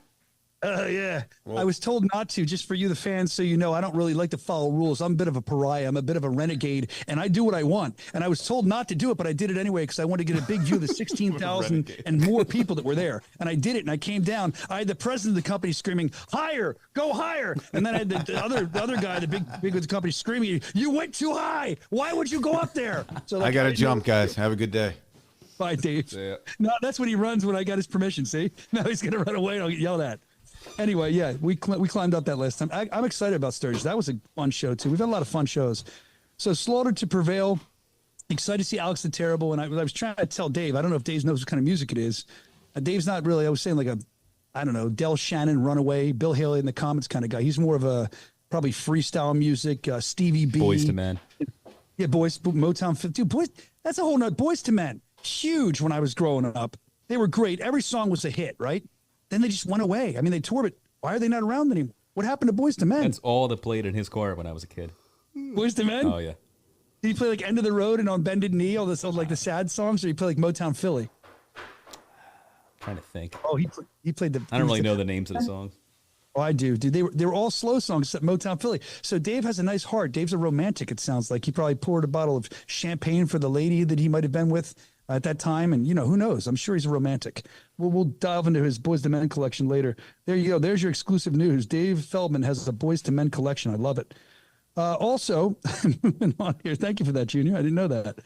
Yeah. Well, I was told not to, just for you, the fans, so you know, I don't really like to follow rules. I'm a bit of a pariah. I'm a bit of a renegade, and I do what I want. And I was told not to do it, but I did it anyway because I wanted to get a big view of the 16,000 and more people that were there. And I did it, and I came down. I had the president of the company screaming, "Higher, go higher!" And then I had the other guy, the big with the company, screaming, "You went too high. Why would you go up there?" So I got to jump, guys. Have a good day. Bye, Dave. No, that's when he runs when I got his permission. See, now he's gonna run away and I'll get yelled at. Anyway, yeah, we climbed up that last time. I'm excited about Sturgis. That was a fun show, too. We've had a lot of fun shows. So Slaughtered to Prevail. Excited to see Alex the Terrible. And I was trying to tell Dave, I don't know if Dave knows what kind of music it is. Dave's not really, I was saying like I don't know, Del Shannon, Runaway, Bill Haley in the Comments kind of guy. He's more of a probably freestyle music, Stevie B. Boys to Men. Yeah, Motown. Dude, Boys, that's a whole nother. Boys to Men. Huge when I was growing up. They were great. Every song was a hit, right? Then they just went away. I mean, they toured, but why are they not around anymore? What happened to Boys to Men? That's all that played in his car when I was a kid. Boys to Men? Oh, yeah. Did he play like End of the Road and On Bended Knee, all like the sad songs, or he play like Motown Philly? I'm trying to think. Oh, he played the. I don't really know the names of the songs. Oh, I do. Dude, they were all slow songs except Motown Philly. So Dave has a nice heart. Dave's a romantic, it sounds like. He probably poured a bottle of champagne for the lady that he might have been with at that time. And, you know, who knows? I'm sure he's a romantic. We'll dive into his Boys to Men collection later. There you go. There's your exclusive news. Dave Feldman has a Boys to Men collection. I love it. Also, moving on here. Thank you for that, Junior. I didn't know that.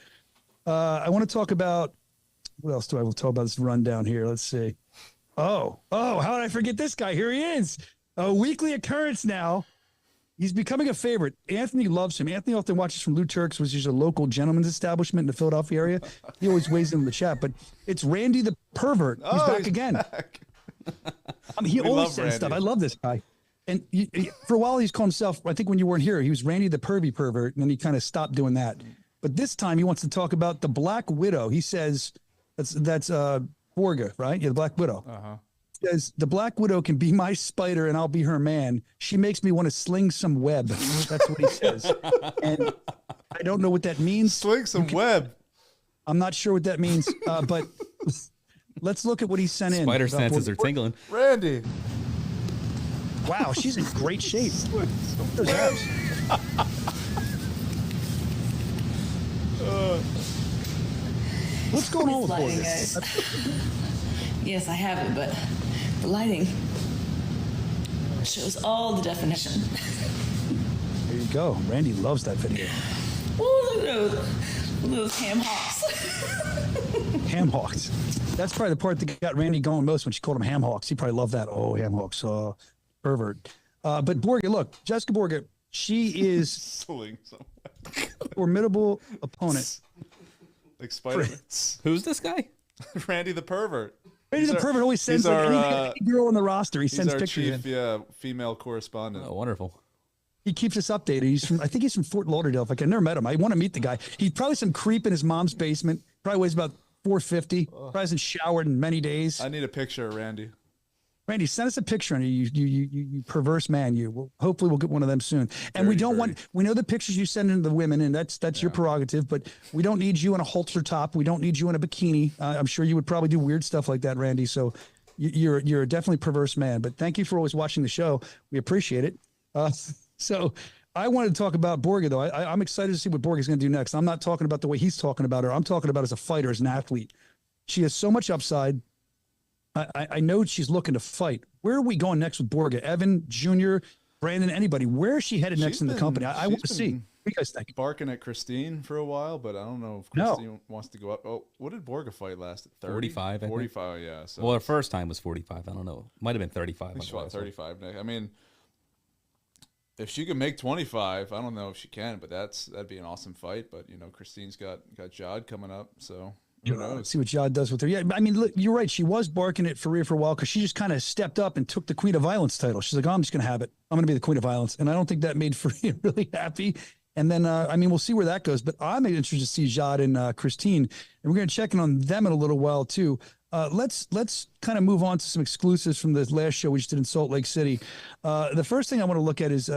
I want to talk about, what else do I will tell about this rundown here? Let's see. Oh, how did I forget this guy? Here he is. A weekly occurrence now. He's becoming a favorite. Anthony loves him. Anthony often watches from Lou Turk's, which is a local gentleman's establishment in the Philadelphia area. He always weighs in the chat, but it's Randy the Pervert. He's back again. Back. I mean, he always says stuff. I love this guy. And for a while, he's called himself, I think when you weren't here, he was Randy the Pervy Pervert, and then he kind of stopped doing that. But this time, he wants to talk about the Black Widow. He says, that's Borga, right? Yeah, the Black Widow. Uh-huh. Says the Black Widow can be my spider and I'll be her man. She makes me want to sling some web. That's what he says. And I don't know what that means. Sling some web. I'm not sure what that means, but let's look at what he sent in. Spider senses are tingling. Randy. Wow, she's in great shape. Those abs. What's going on with lighting, Borga? guys. Yes, I have it, but the lighting shows all the definition. There you go. Randy loves that video. Ooh, look at those ham hocks. Ham hocks. That's probably the part that got Randy going most when she called him ham hocks. He probably loved that. Oh, ham hocks. Pervert. But Borga, look, Jessica Borga, she is a formidable opponent. Like Spider-Man. Who's this guy? Randy the Pervert. Randy the Pervert always sends any girl on the roster. He sends pictures in. Female correspondent. Oh, wonderful. He keeps us updated. I think he's from Fort Lauderdale. If I never met him, I want to meet the guy. He's probably some creep in his mom's basement. Probably weighs about 450. Probably hasn't showered in many days. I need a picture of Randy. Randy, send us a picture on you perverse man. Hopefully we'll get one of them soon. And we know the pictures you send in the women, and that's your prerogative, but we don't need you in a halter top. We don't need you in a bikini. I'm sure you would probably do weird stuff like that, Randy. So you're a definitely perverse man, but thank you for always watching the show. We appreciate it. So I wanted to talk about Borga though. I'm excited to see what Borga is going to do next. I'm not talking about the way he's talking about her. I'm talking about as a fighter, as an athlete. She has so much upside. I know she's looking to fight. Where are we going next with Borga? Evan, Junior, Brandon, anybody? Where is she headed next in the company? I want to see. What do you guys think? Barking at Christine for a while, but I don't know if Christine wants to go up. Oh, what did Borga fight last? 30? 45, I think. 45, yeah. So well, her first time was 45. I don't know. Might have been 35. I think she fought 35. I mean, If she can make 25, I don't know if she can, but that'd be an awesome fight. But Christine's got Jod coming up, so who knows? See what Jod does with her. Yeah, I mean, look, you're right. She was barking at Faria for a while because she just kind of stepped up and took the Queen of Violence title. She's like, oh, I'm just going to have it. I'm going to be the Queen of Violence, and I don't think that made Faria really happy. And then, I mean, we'll see where that goes. But I'm interested to see Jod and Christine, and we're going to check in on them in a little while too. Let's kind of move on to some exclusives from the last show we just did in Salt Lake City. The first thing I want to look at is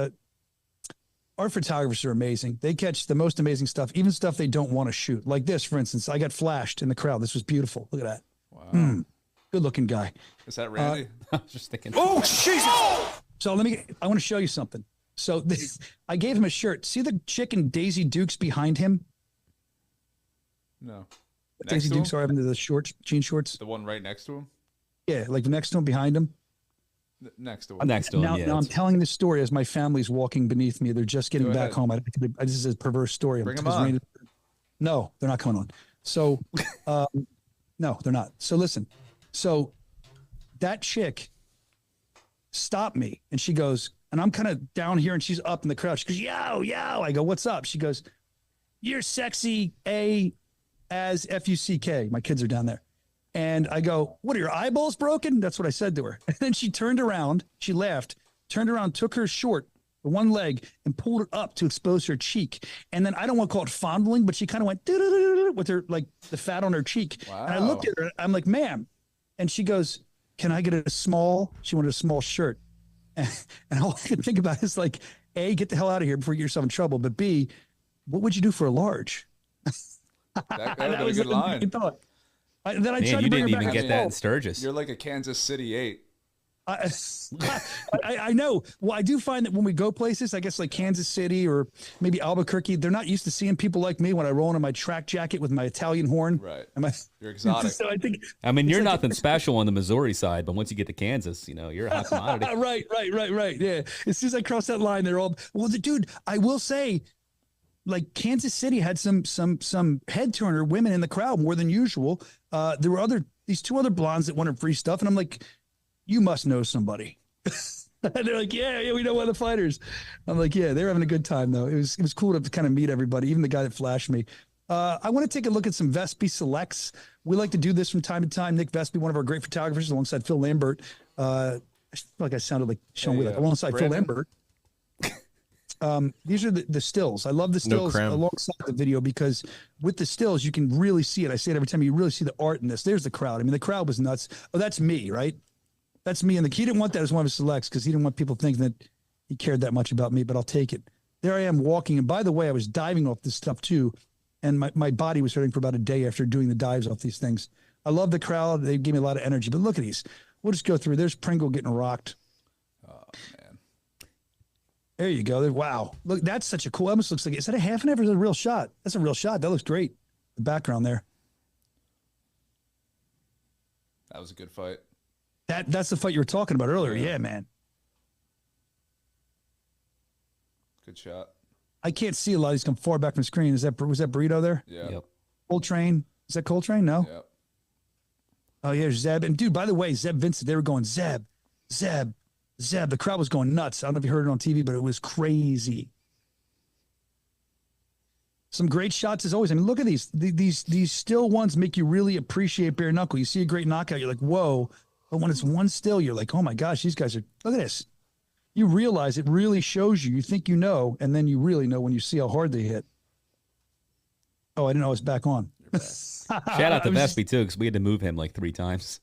our photographers are amazing. They catch the most amazing stuff, even stuff they don't want to shoot. Like this, for instance, I got flashed in the crowd. This was beautiful. Look at that. Wow. Good looking guy. Is that Randy? I was just thinking. Oh, Jesus. So I want to show you something. So I gave him a shirt. See the chick in Daisy Dukes behind him? No. Daisy Dukes are having the shorts, jean shorts. The one right next to him? Yeah, like next to him, behind him. Next to him. Next to him, now, yeah. now I'm telling this story as my family's walking beneath me. They're just getting back home. This is a perverse story. Bring them on. No, they're not coming on. So, no, they're not. So listen. So that chick stopped me and she goes, and I'm kind of down here and she's up in the crowd. She goes, yo, yo. I go, what's up? She goes, you're sexy as F-U-C-K. My kids are down there. And I go, what are your eyeballs broken? That's what I said to her. And then she turned around, she laughed, turned around, took her short, one leg, and pulled it up to expose her cheek. And then I don't want to call it fondling, but she kind of went with her, like the fat on her cheek. Wow. And I looked at her, I'm like, ma'am. And she goes, can I get a small? She wanted a small shirt. And all I could think about is like, A, get the hell out of here before you get yourself in trouble. But B, what would you do for a large? That was a good line. Thought. Then I Man, tried you to bring didn't her even back get up. that in Sturgis. You're like a Kansas City 8. I know. Well, I do find that when we go places, I guess like Kansas City or maybe Albuquerque, they're not used to seeing people like me when I roll into my track jacket with my Italian horn. Right. You're exotic. So I mean, you're nothing special on the Missouri side, but once you get to Kansas, you're a hot commodity. Right. Yeah. As soon as I cross that line, they're all, well, dude, I will say, like Kansas City had some head turner women in the crowd more than usual. There were these two other blondes that wanted free stuff, and I'm like, you must know somebody. They're like, yeah, we know one of the fighters. I'm like, yeah, they're having a good time though. It was cool to kind of meet everybody, even the guy that flashed me. I want to take a look at some Vespi selects. We like to do this from time to time. Nick Vespi, one of our great photographers, alongside Phil Lambert. I feel like I sounded like Sean Wheeler, alongside Phil Lambert. These are the stills. I love the stills alongside the video because with the stills, you can really see it. I say it every time. You really see the art in this. There's the crowd. I mean, the crowd was nuts. Oh, that's me, right? That's me. And he didn't want that as one of his selects because he didn't want people thinking that he cared that much about me, but I'll take it. There I am walking. And by the way, I was diving off this stuff too. And my body was hurting for about a day after doing the dives off these things. I love the crowd. They gave me a lot of energy. But look at these. We'll just go through. There's Pringle getting rocked. Oh, man. There you go. Wow. Look, that's such a cool, almost looks like, is that a half and half or is it a real shot? That's a real shot. That looks great. The background there. That was a good fight. That's the fight you were talking about earlier. Yeah, man. Good shot. I can't see a lot. He's come far back from the screen. Was that Burrito there? Yeah. Yep. Coltrane. Is that Coltrane? No. Yep. Oh, yeah, Zeb. And dude, by the way, Zeb Vincent, they were going Zeb. The crowd was going nuts. I don't know if you heard it on TV, but it was crazy. Some great shots as always. I mean, look at these still ones make you really appreciate bare knuckle. You see a great knockout, you're like, whoa. But when it's one still, you're like, oh my gosh, these guys are, look at this. You realize it really shows you. You think you know, and then you really know when you see how hard they hit. Oh, I didn't know it was back on. Shout out to Vespi too, because we had to move him like 3 times.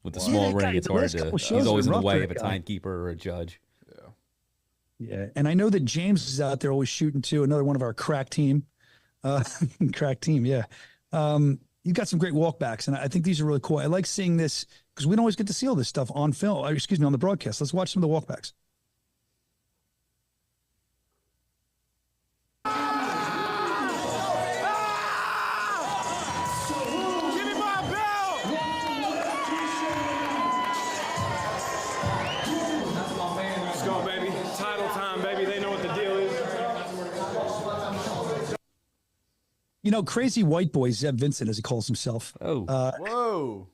With the small ring, it's hard to. He's always in the way of a timekeeper or a judge. Yeah, and I know that James is out there always shooting too. Another one of our crack team. Crack team, yeah. You've got some great walkbacks, and I think these are really cool. I like seeing this because we don't always get to see all this stuff on film. Excuse me, on the broadcast. Let's watch some of the walkbacks. You know, crazy white boy, Zeb Vincent, as he calls himself. Oh, whoa.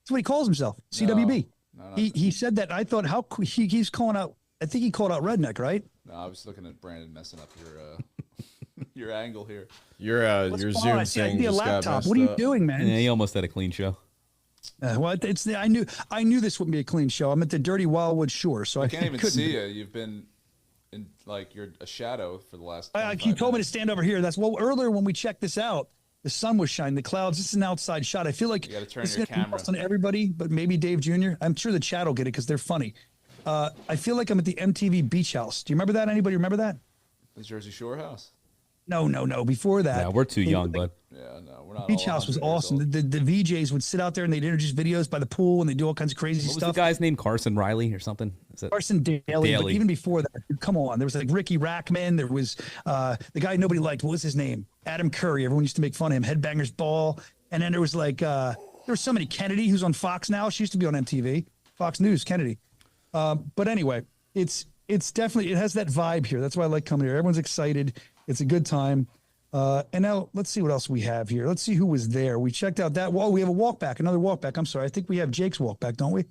That's what he calls himself, CWB. No, he said that. I thought, he's calling out, I think he called out redneck, right? No, I was looking at Brandon messing up your angle here. Your Zoom thing just got messed What are you up. doing, man? Yeah, he almost had a clean show. Well, I knew this wouldn't be a clean show. I'm at the dirty Wildwood Shore, so I can't even couldn't. see you. You've been in you're a shadow for the last. You told me to stand over here. That's earlier when we checked this out. The sun was shining, the clouds. This is an outside shot. I feel like you got to turn this your is gonna be camera lost on everybody, but maybe Dave Jr. I'm sure the chat will get it because they're funny. I feel like I'm at the MTV Beach House. Do you remember that? Anybody remember that? The Jersey Shore house. No. Before that, Yeah, we're too young, bud. Yeah, no, we're not. Beach House was awesome. The VJs would sit out there and they'd introduce videos by the pool and they do all kinds of crazy What was stuff. the guy's name? Carson Riley or something? Is that Carson Daly. But even before that, come on, there was like Ricky Rackman. There was the guy nobody liked. What was his name? Adam Curry. Everyone used to make fun of him. Headbangers Ball. And then there was like there was somebody, Kennedy, who's on Fox now. She used to be on MTV, Fox News, Kennedy. But anyway, it's definitely, it has that vibe here. That's why I like coming here. Everyone's excited. It's a good time. And now let's see what else we have here. Let's see who was there. We checked out that wall. We have a walk back, another walk back. I'm sorry. I think we have Jake's walk back, don't we?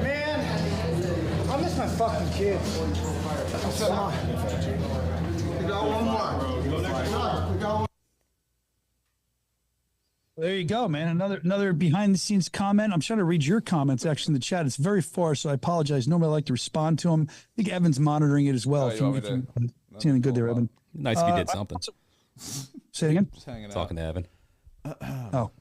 Man, I miss my fucking kids. Come on. We got one more. We got one. There you go, man. Another behind the scenes comment. I'm trying to read your comments actually in the chat. It's very far, so I apologize. Normally I like to respond to them. I think Evan's monitoring it as well. If you see anything good there, Evan. Nice if you did something. Say it again. Just hanging out. Talking to Evan. Oh,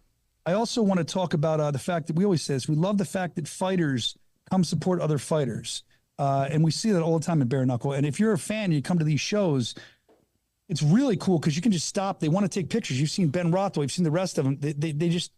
I also want to talk about the fact that we always say this. We love the fact that fighters come support other fighters. And we see that all the time in Bare Knuckle. And if you're a fan, you come to these shows, it's really cool because you can just stop. They want to take pictures. You've seen Ben Rothwell. You've seen the rest of them.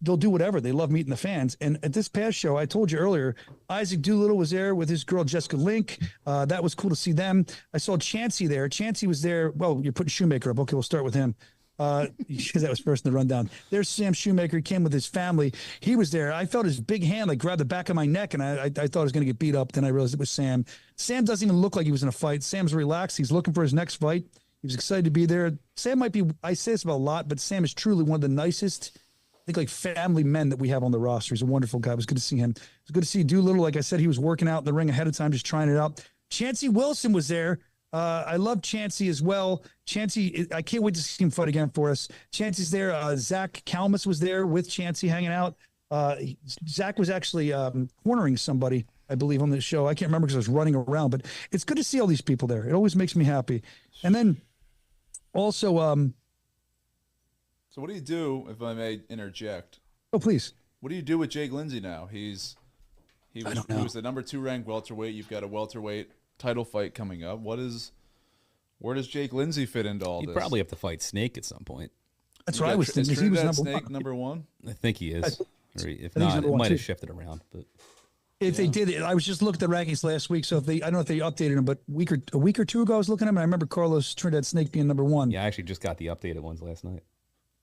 They'll do whatever. They love meeting the fans. And at this past show, I told you earlier, Isaac Doolittle was there with his girl, Jessica Link. That was cool to see them. I saw Chancey there. Chancey was there. Well, you're putting Shoemaker up. Okay, we'll start with him. Because that was first in the rundown. There's Sam Shoemaker. He came with his family. He was there. I felt his big hand like grab the back of my neck, and I thought I was going to get beat up. Then I realized it was Sam. Sam doesn't even look like he was in a fight. Sam's relaxed. He's looking for his next fight. He was excited to be there. Sam might be, I say this about a lot, but Sam is truly one of the nicest, I think, like family men that we have on the roster. He's a wonderful guy. It was good to see him. It was good to see Doolittle. Like I said, he was working out in the ring ahead of time, just trying it out. Chancey Wilson was there. I love Chancey as well. Chancey, I can't wait to see him fight again for us. Chancey's there. Zach Kalmus was there with Chancey hanging out. Zach was actually cornering somebody, I believe, on this show. I can't remember because I was running around, but it's good to see all these people there. It always makes me happy. And then also, so what do you do, if I may interject? Oh, please. What do you do with Jake Lindsay now? He was the number 2 ranked welterweight. You've got a welterweight title fight coming up. Where does Jake Lindsay fit into all He'd this? probably have to fight Snake at some point. That's what I was thinking. He was number one. I think he is. Or if he's not, number it one, might too. have shifted around. But If they did it, I was just looking at the rankings last week. So I don't know if they updated them, but a week or two ago, I was looking at them, and I remember Carlos Trinidad Snake being number 1. yeah, I actually just got the updated ones last night.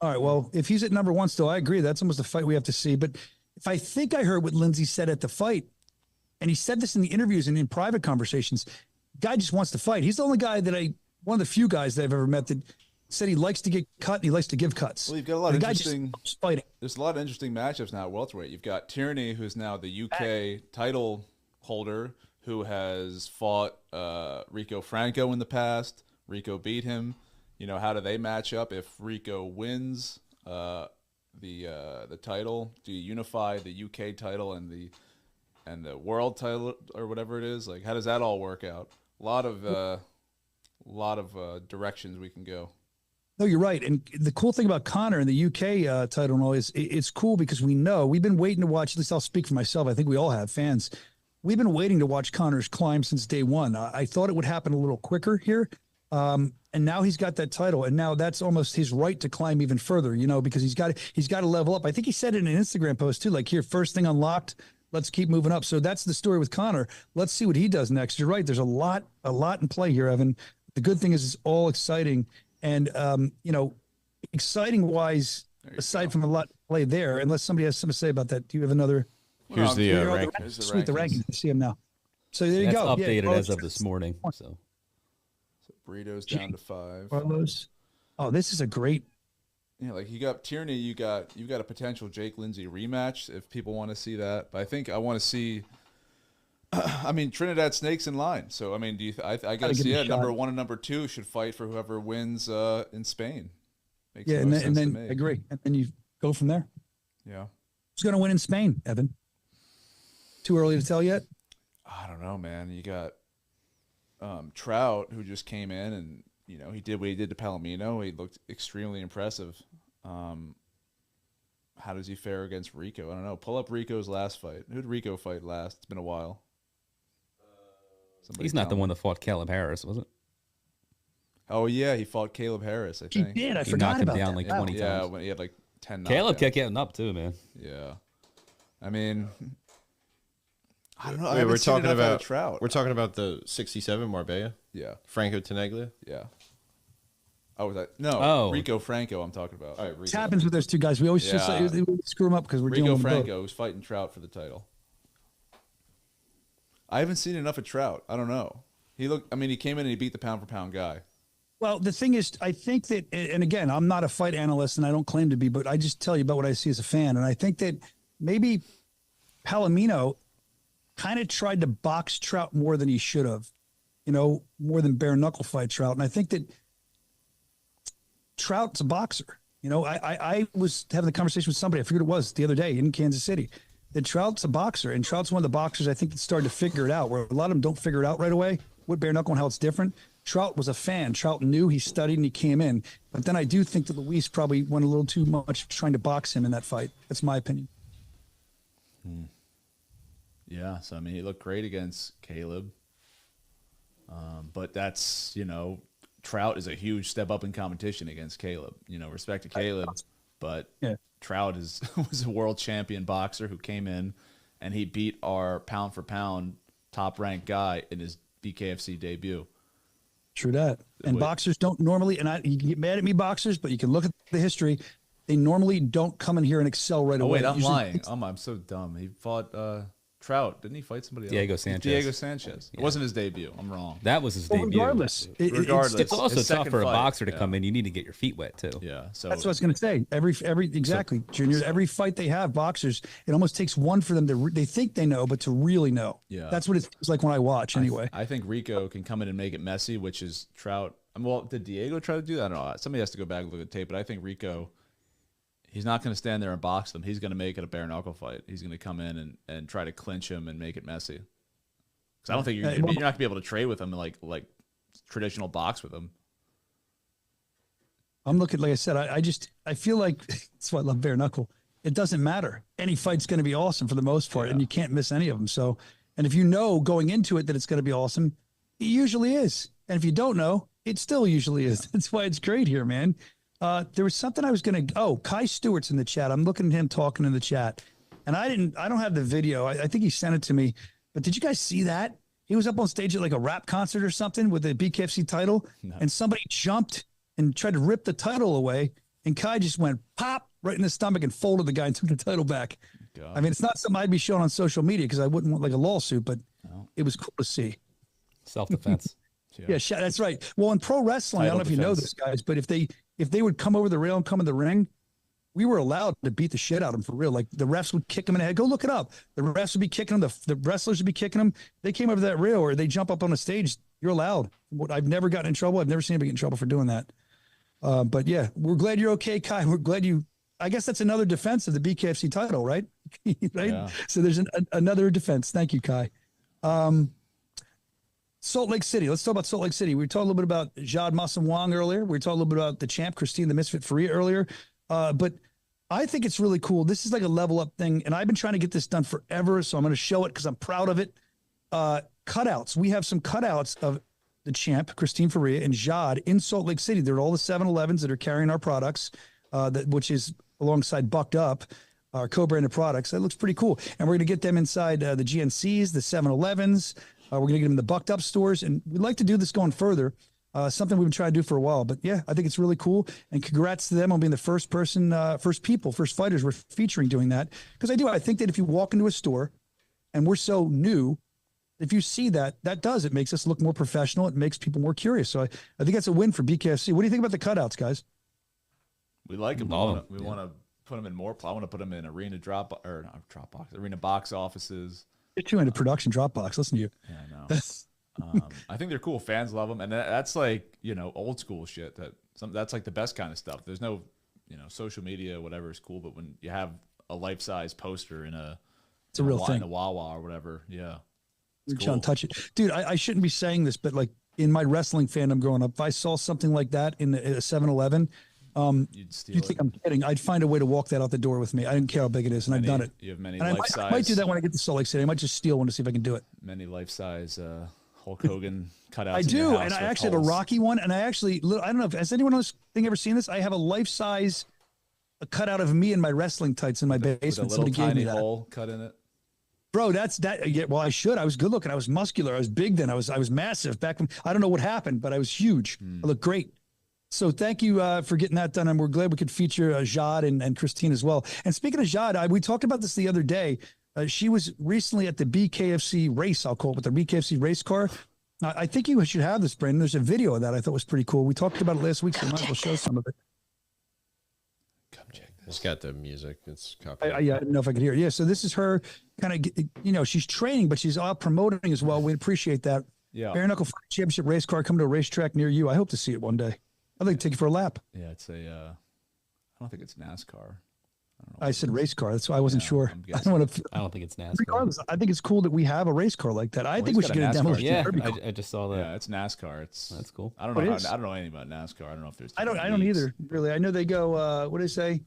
All right. Well, if he's at number 1 still, I agree. That's almost a fight we have to see. But if I think I heard what Lindsay said at the fight, and he said this in the interviews and in private conversations, guy just wants to fight. He's the only guy one of the few guys that I've ever met that said he likes to get cut and he likes to give cuts. Well, you've got a lot of interesting fighting. There's a lot of interesting matchups now at welterweight. You've got Tierney, who's now the UK title holder, who has fought Rico Franco in the past. Rico beat him. You know, how do they match up if Rico wins the title? Do you unify the UK title and the world title or whatever it is? Like, how does that all work out? A lot of directions we can go. No, you're right. And the cool thing about Conor and the UK title and all is it's cool because we've been waiting to watch, at least I'll speak for myself. I think we all have fans. We've been waiting to watch Conor's climb since day one. I thought it would happen a little quicker here. And now he's got that title, and now that's almost his right to climb even further, because he's got to level up. I think he said it in an Instagram post too, like, here, first thing unlocked, let's keep moving up. So that's the story with Conor. Let's see what he does next. You're right. There's a lot in play here, Evan. The good thing is it's all exciting. And, exciting wise, aside from a lot to play there, unless somebody has something to say about that. Do you have another? Here's the rankings. Sweet, the rankings. I see them now. So there you go. Updated as of this morning. So Burritos down to 5. Carlos. Oh, this is a great Yeah, like you got Tierney, you've got a potential Jake Lindsay rematch if people want to see that. But I think I want to see. I mean, Trinidad Snake's in line, so I mean, I guess number 1 and number 2 should fight for whoever wins in Spain. Makes and then I agree, and then you go from there. Yeah, who's going to win in Spain, Evan? Too early to tell yet. I don't know, man. You got Trout, who just came in and. He did what he did to Palomino. He looked extremely impressive. How does he fare against Rico? I don't know. Pull up Rico's last fight. Who did Rico fight last? It's been a while. He's not the one that fought Caleb Harris, was it? Oh, yeah. He fought Caleb Harris, I think. He did. I forgot about that. He knocked him down like 20 times. Yeah, when he had like 10 knockdowns. Caleb kept getting up too, man. Yeah. I mean, I don't know. Wait, we're talking about Trout. We're talking about the 67 Marbella? Yeah. Franco Tenaglia? Yeah. Oh, Rico Franco I'm talking about. All right, It happens with those two guys. We always just screw them up because we're Rico dealing with Franco was fighting Trout for the title. I haven't seen enough of Trout. I don't know. He came in and he beat the pound for pound guy. Well, the thing is, I think that, and again, I'm not a fight analyst and I don't claim to be, but I just tell you about what I see as a fan. And I think that maybe Palomino kind of tried to box Trout more than he should have, more than bare knuckle fight Trout. And I think that Trout's a boxer. I was having the conversation with somebody, I forget who it was, the other day in Kansas City, that Trout's a boxer, and Trout's one of the boxers I think that started to figure it out, where a lot of them don't figure it out right away with bare knuckle and how it's different. Trout was a fan. Trout knew, he studied, and he came in. But then I do think that Luis probably went a little too much trying to box him in that fight. That's my opinion. Yeah, so he looked great against Caleb. But that's, Trout is a huge step up in competition against Caleb. Respect to Caleb, but Trout was a world champion boxer who came in and he beat our pound for pound top ranked guy in his BKFC debut. True that. And boxers don't normally, you can get mad at me, boxers, but you can look at the history. They normally don't come in here and excel right away. Wait, I'm lying. I'm so dumb. He fought Trout, didn't he fight somebody else? Diego Sanchez. Diego Sanchez. It wasn't his debut. I'm wrong. That was his debut. Regardless. It's also tough for a boxer to come in. You need to get your feet wet too. Yeah. So that's what I was going to say. Exactly, Junior. Every fight they have, boxers, it almost takes one for them they think they know, but to really know. Yeah. That's what it feels like when I watch anyway. I think Rico can come in and make it messy, which is Trout. Well, did Diego try to do that? I don't know. Somebody has to go back and look at the tape, but I think Rico, he's not going to stand there and box them. He's going to make it a bare knuckle fight. He's going to come in and try to clinch him and make it messy. Because I don't think you're not going to be able to trade with him like traditional box with him. I'm looking, like I said, I feel like that's why I love bare knuckle. It doesn't matter. Any fight's going to be awesome for the most part, and you can't miss any of them. So, and if you know going into it that it's going to be awesome, it usually is. And if you don't know, it still usually is. That's why it's great here, man. There was something I was going to, Kai Stewart's in the chat. I'm looking at him talking in the chat and I don't have the video. I think he sent it to me, but did you guys see that? He was up on stage at like a rap concert or something with the BKFC title and somebody jumped and tried to rip the title away. And Kai just went pop right in the stomach and folded the guy and took the title back. God. I mean, it's not something I'd be showing on social media because I wouldn't want like a lawsuit, but it was cool to see. Self-defense. Yeah, that's right. Well, in pro wrestling, I don't know if you know this, guys, but if they would come over the rail and come in the ring, we were allowed to beat the shit out of them for real. Like the refs would kick them in the head. Go look it up. The refs would be kicking them. The wrestlers would be kicking them. They came over that rail or they jump up on the stage. You're allowed. I've never gotten in trouble. I've never seen anybody get in trouble for doing that. But yeah, we're glad you're okay, Kai. We're glad I guess that's another defense of the BKFC title, right? Right. Yeah. So there's another defense. Thank you, Kai. Salt Lake City. Let's talk about Salt Lake City. We talked a little bit about Jad Massam Wong earlier. We talked a little bit about the champ, Christine the Misfit Faria earlier. But I think it's really cool. This is like a level up thing. And I've been trying to get this done forever. So I'm going to show it because I'm proud of it. Cutouts. We have some cutouts of the champ, Christine Faria, and Jad in Salt Lake City. They're all the 7-Elevens that are carrying our products, which is alongside Bucked Up, our co-branded products. That looks pretty cool. And we're going to get them inside the GNCs, the 7-Elevens. We're going to get them in the Bucked Up stores, and we'd like to do this going further, something we've been trying to do for a while. But, yeah, I think it's really cool, and congrats to them on being the first fighters we're featuring doing that. Because I think that if you walk into a store, and we're so new, if you see that it makes us look more professional. It makes people more curious. So I think that's a win for BKFC. What do you think about the cutouts, guys? We like him. We want to put him in more. I want to put him in arena box offices. Get you into production Dropbox. Listen to you. Yeah, I know. I think they're cool. Fans love them, and that's like old school shit. That's like the best kind of stuff. There's no social media, whatever is cool, but when you have a life size poster it's a real thing in a Wawa or whatever. Yeah, it's cool. Touch it, dude. I shouldn't be saying this, but like in my wrestling fandom growing up, if I saw something like that in a 7-Eleven. You think I'm kidding? I'd find a way to walk that out the door with me. I didn't care how big it is, and I've done it. You have many life-size. I might do that when I get to Salt Lake City. I might just steal one to see if I can do it. Many life-size Hulk Hogan cutouts. I do, and I actually have a Rocky one, and I don't know if has anyone else ever seen this. I have a life-size cutout of me in my wrestling tights in my basement. Somebody gave me that. Hole cut in it. Bro, that's that. Yeah, well, I should. I was good looking. I was muscular. I was big then. I was massive back when. I don't know what happened, but I was huge. I look great. So thank you for getting that done, and we're glad we could feature Jade and Christine as well. And speaking of Jade, we talked about this the other day. She was recently at the BKFC race, I'll call it, with the BKFC race car. I think you should have this, Brandon. There's a video of that I thought was pretty cool. We talked about it last week, so we might as well show some of it. Come check this. It's got the music. It's copyright. I didn't know if I could hear it. Yeah, so this is her kind of, she's training, but she's out promoting as well. We appreciate that. Yeah. Bare Knuckle Championship race car coming to a racetrack near you. I hope to see it one day. I'd like to take you for a lap. Yeah, it's I don't think it's NASCAR. I said race car. That's why I wasn't sure. I don't think it's NASCAR. Regardless, I think it's cool that we have a race car like that. I think we should get a demo. Yeah, I just saw that. Yeah, it's NASCAR. That's cool. I don't know. I don't know anything about NASCAR. I don't know if there's. I don't either. Really, I know they go. What do they say?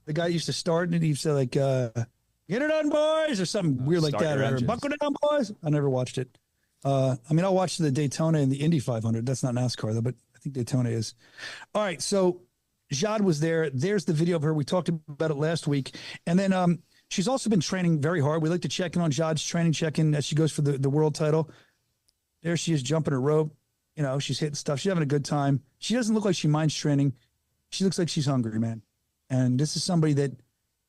The guy used to start and he'd say like, "Get it on, boys," or something weird like that. Or "Buckle down, boys." I never watched it. I mean, I'll watch the Daytona and the Indy 500. That's not NASCAR though, but I think Daytona is. All right, so Jade was there. There's the video of her. We talked about it last week. And then she's also been training very hard. We like to check in on Jade's training check-in as she goes for the world title. There she is jumping a rope. She's hitting stuff. She's having a good time. She doesn't look like she minds training. She looks like she's hungry, man. And this is somebody that,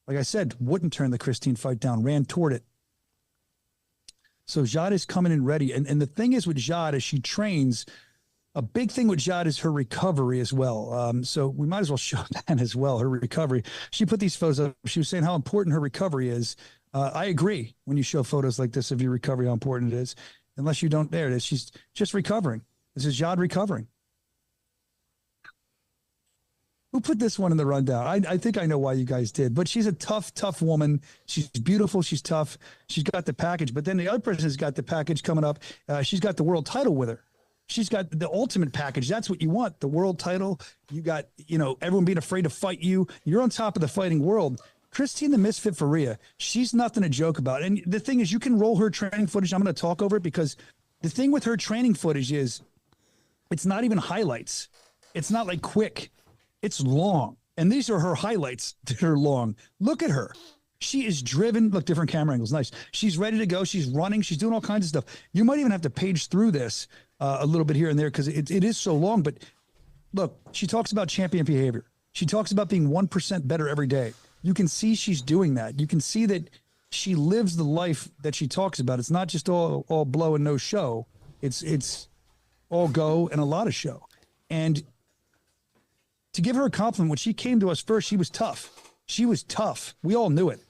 like I said, wouldn't turn the Christine fight down, ran toward it. So Jade is coming in ready. And the thing is with Jade, as she trains, a big thing with Jade is her recovery as well. So we might as well show that as well, her recovery. She put these photos up. She was saying how important her recovery is. I agree when you show photos like this of your recovery, how important it is. Unless you don't, there it is. She's just recovering. This is Jade recovering. Who put this one in the rundown? I think I know why you guys did, but she's a tough woman. She's beautiful. She's tough. She's got the package. But then the other person has got the package coming up. She's got the world title with her. She's got the ultimate package. That's what you want. The world title. You got, everyone being afraid to fight you. You're on top of the fighting world. Christine the Misfit Faria, she's nothing to joke about. And the thing is, you can roll her training footage. I'm going to talk over it because the thing with her training footage is it's not even highlights. It's not like quick. It's long. And these are her highlights that are long. Look at her. She is driven. Look, different camera angles. Nice. She's ready to go. She's running. She's doing all kinds of stuff. You might even have to page through this a little bit here and there because it is so long. But look, she talks about champion behavior. She talks about being 1% better every day. You can see she's doing that. You can see that she lives the life that she talks about. It's not just all blow and no show. It's all go and a lot of show. And to give her a compliment, when she came to us first, she was tough. She was tough. We all knew it.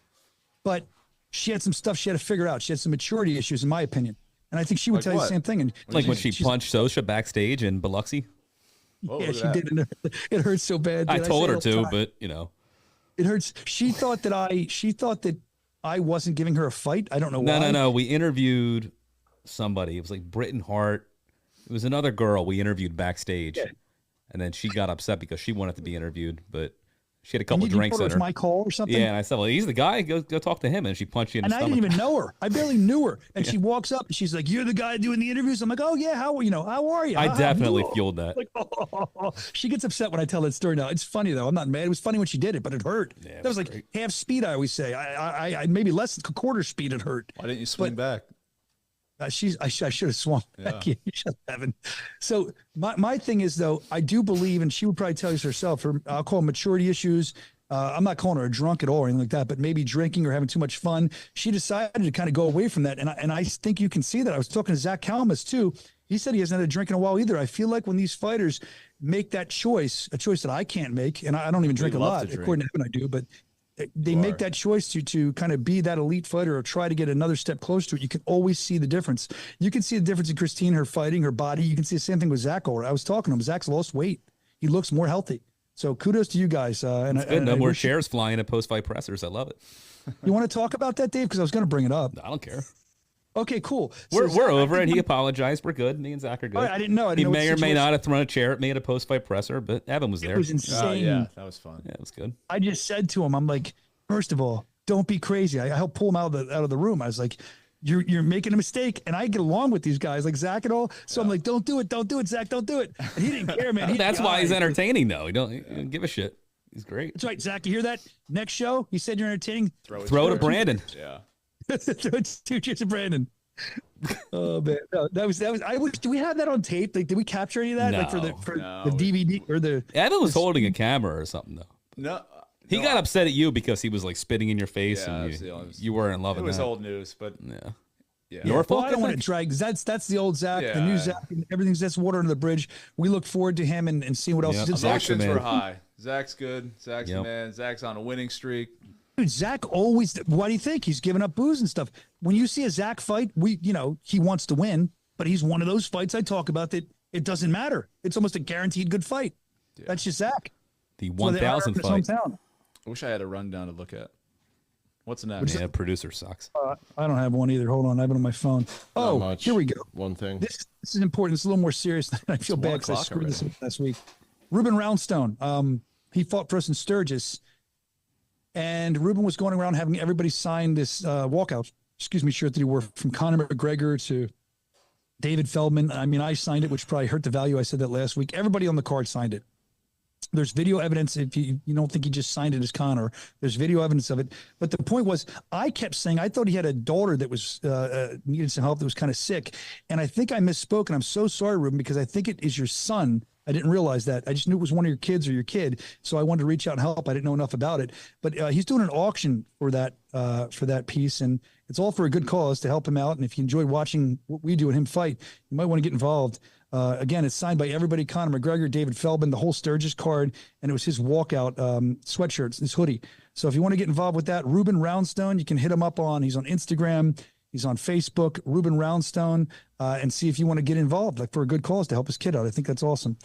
But she had some stuff she had to figure out. She had some maturity issues, in my opinion. And I think she would tell you the same thing. And like when she punched Soscia backstage in Biloxi? Yeah, she did. It hurts so bad. I told her to, but it hurts. She thought that I wasn't giving her a fight. I don't know why. No. We interviewed somebody. It was like Britton Hart. It was another girl we interviewed backstage. Yeah. And then she got upset because she wanted to be interviewed, but she had a couple drinks in her. My call or something. Yeah, and I said, "Well, he's the guy. Go talk to him." And she punched you in the stomach. And I didn't even know her. I barely knew her. And she walks up and she's like, "You're the guy doing the interviews." I'm like, "Oh yeah, how are you?" I definitely fueled that. Like, She gets upset when I tell that story now. It's funny though. I'm not mad. It was funny when she did it, but it hurt. Yeah, that was like great. Half speed. I always say. I maybe less quarter speed. It hurt. Why didn't you swing back? I should have swung back. You shut up, Evan. So my thing is though, I do believe, and she would probably tell you herself. I'll call them maturity issues. I'm not calling her a drunk at all or anything like that, but maybe drinking or having too much fun. She decided to kind of go away from that, and I think you can see that. I was talking to Zach Kalmas too. He said he hasn't had a drink in a while either. I feel like when these fighters, make that choice, a choice that I can't make, and I don't even drink a lot. According to him, I do, but they make that choice to kind of be that elite fighter or try to get another step closer to it. You can always see the difference. You can see the difference in Christine, her fighting, her body. You can see the same thing with Zach. I was talking to him. Zach's lost weight. He looks more healthy. So kudos to you guys. And it's good. No more chairs flying at post-fight pressers. I love it. You want to talk about that, Dave? Because I was going to bring it up. I don't care. Okay, cool. So we're over it. He apologized. We're good. Me and Zach are good. I didn't know. He may or may not have thrown a chair at me at a post-fight presser, but Evan was there. It was insane. Yeah, that was fun. Yeah, it was good. I just said to him, I'm like, first of all, don't be crazy. I helped pull him out of the room. I was like, you're making a mistake, and I get along with these guys like Zach and all. So I'm like, don't do it, Zach, don't do it. And he didn't care, man. That's why he's entertaining, though. He don't give a shit. He's great. That's right, Zach. You hear that? Next show, he said you're entertaining. Throw to Brandon. Yeah. Throw 2 cheers to Brandon. Oh man, no, that was. I wish. Do we have that on tape? Like, did we capture any of that? No. Like for the DVD or the? Evan was holding a camera or something though. No. He got upset at you because he was like spitting in your face and you weren't loving it. It was old news, but yeah. Your fault. I don't want to drag. That's the old Zach, the new Zach, and everything's that's water under the bridge. We look forward to him and see what else is in Emotions were high. Zach's good. Zach's the man. Zach's on a winning streak. Dude, Zach always. Why do you think he's giving up booze and stuff? When you see a Zach fight, he wants to win, but he's one of those fights I talk about that it doesn't matter. It's almost a guaranteed good fight. Yeah. That's just Zach. The 1,000 fight. I wish I had a rundown to look at. What's next? Yeah, producer sucks. I don't have one either. Hold on, I have it on my phone. Oh, here we go. One thing. This is important. It's a little more serious. I feel bad because I screwed this up last week. Ruben Roundstone. He fought for us in Sturgis. And Ruben was going around having everybody sign this walkout, shirt that he wore from Conor McGregor to David Feldman. I mean, I signed it, which probably hurt the value. I said that last week. Everybody on the card signed it. There's video evidence. If you don't think he just signed it as Conor, there's video evidence of it. But the point was, I kept saying, I thought he had a daughter that was needed some help, that was kind of sick. And I think I misspoke. And I'm so sorry, Ruben, because I think it is your son. I didn't realize that. I just knew it was one of your kids or your kid. So I wanted to reach out and help. I didn't know enough about it. But he's doing an auction for that piece. And it's all for a good cause to help him out. And if you enjoyed watching what we do and him fight, you might want to get involved. Again, it's signed by everybody: Conor McGregor, David Feldman, the whole Sturgis card, and it was his walkout sweatshirts, this hoodie. So if you want to get involved with that, Ruben Roundstone, you can hit him up he's on Instagram, he's on Facebook, Ruben Roundstone, and see if you want to get involved, like for a good cause to help his kid out. I think that's awesome.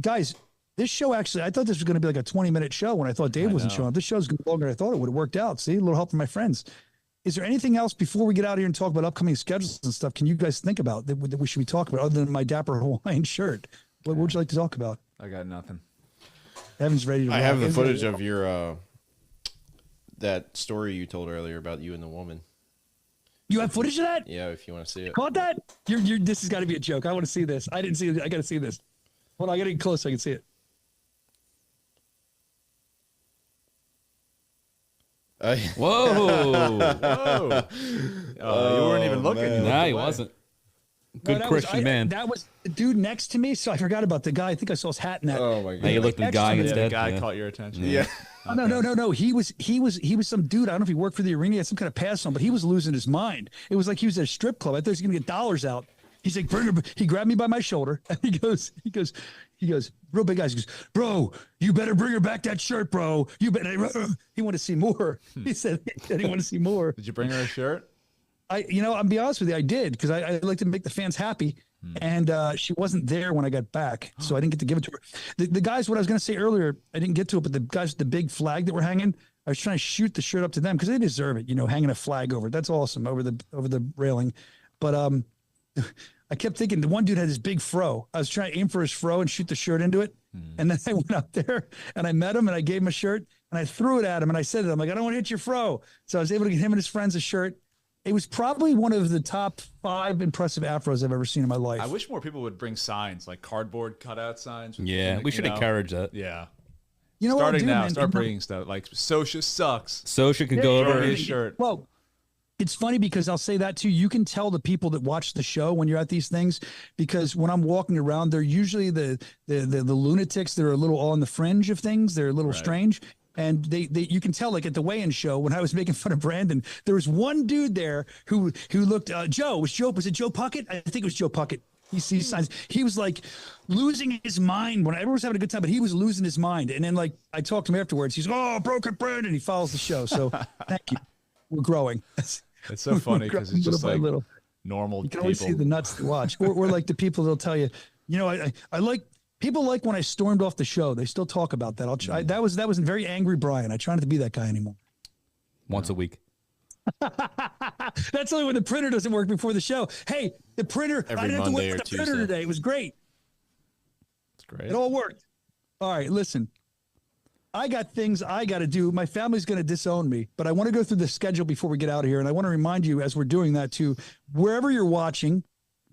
Guys, this show actually, I thought this was going to be like a 20-minute show when I thought Dave wasn't showing up. This show's going longer than I thought it would have worked out. See, a little help from my friends. Is there anything else before we get out of here and talk about upcoming schedules and stuff? Can you guys think about that we should be talking about other than my dapper Hawaiian shirt? What would you like to talk about? I got nothing. Evan's ready to. I have the footage of your that story you told earlier about you and the woman. You have footage of that? Yeah, if you want to see it. Caught that? This has got to be a joke. I want to see this. I didn't see it. I got to see this. Hold on, I got to get close so I can see it. Whoa! Whoa! You weren't even looking. Nah, he wasn't. Good Christian man. That was the dude next to me, so I forgot about the guy. I think I saw his hat in that. Oh my god! Now you looked at the guy instead. The guy caught your attention. Yeah. No. He was some dude. I don't know if he worked for the arena. He had some kind of pass on, but he was losing his mind. It was like he was at a strip club. I thought he was going to get dollars out. He's like, he grabbed me by my shoulder and he goes, real big guys. He goes, bro, you better bring her back that shirt, bro. You better. He wanted to see more. He said he wanted to see more. Did you bring her a shirt? I'll be honest with you, I did, because I like to make the fans happy. And she wasn't there when I got back, so I didn't get to give it to her. The guys, what I was going to say earlier, I didn't get to it, but the guys with the big flag that were hanging, I was trying to shoot the shirt up to them because they deserve it. Hanging a flag over it. That's awesome over the railing. But I kept thinking the one dude had this big fro. I was trying to aim for his fro and shoot the shirt into it. And then I went out there and I met him and I gave him a shirt and I threw it at him and I said to him, like, I don't want to hit your fro. So I was able to get him and his friends a shirt. It was probably one of the top 5 impressive afros I've ever seen in my life. I wish more people would bring signs, like cardboard cutout signs. Yeah, we should encourage that. Yeah. You know what? Starting now, start bringing stuff. Like, Soscia sucks. Soscia could go over his shirt. Well, it's funny because I'll say that too. You can tell the people that watch the show when you're at these things, because when I'm walking around, they're usually the lunatics that are a little on the fringe of things. They're a little strange. And they you can tell, like at the weigh-in show when I was making fun of Brandon, there was one dude there who looked was it Joe Puckett? I think it was Joe Puckett. He sees signs. He was like losing his mind when everyone was having a good time, but he was losing his mind. And then like I talked to him afterwards. He's broken Brandon. He follows the show. So thank you. We're growing. It's so funny because it's just like normal. You can always see the nuts to watch. Or like the people that'll tell you, I like people like when I stormed off the show. They still talk about that. I'll try. That was a very angry Brian. I try not to be that guy anymore. Once a week. That's only when the printer doesn't work before the show. Hey, the printer. I didn't have to wait for the printer today. It was great. It's great. It all worked. All right, listen. I got things I got to do. My family's going to disown me, but I want to go through the schedule before we get out of here. And I want to remind you as we're doing that too, wherever you're watching,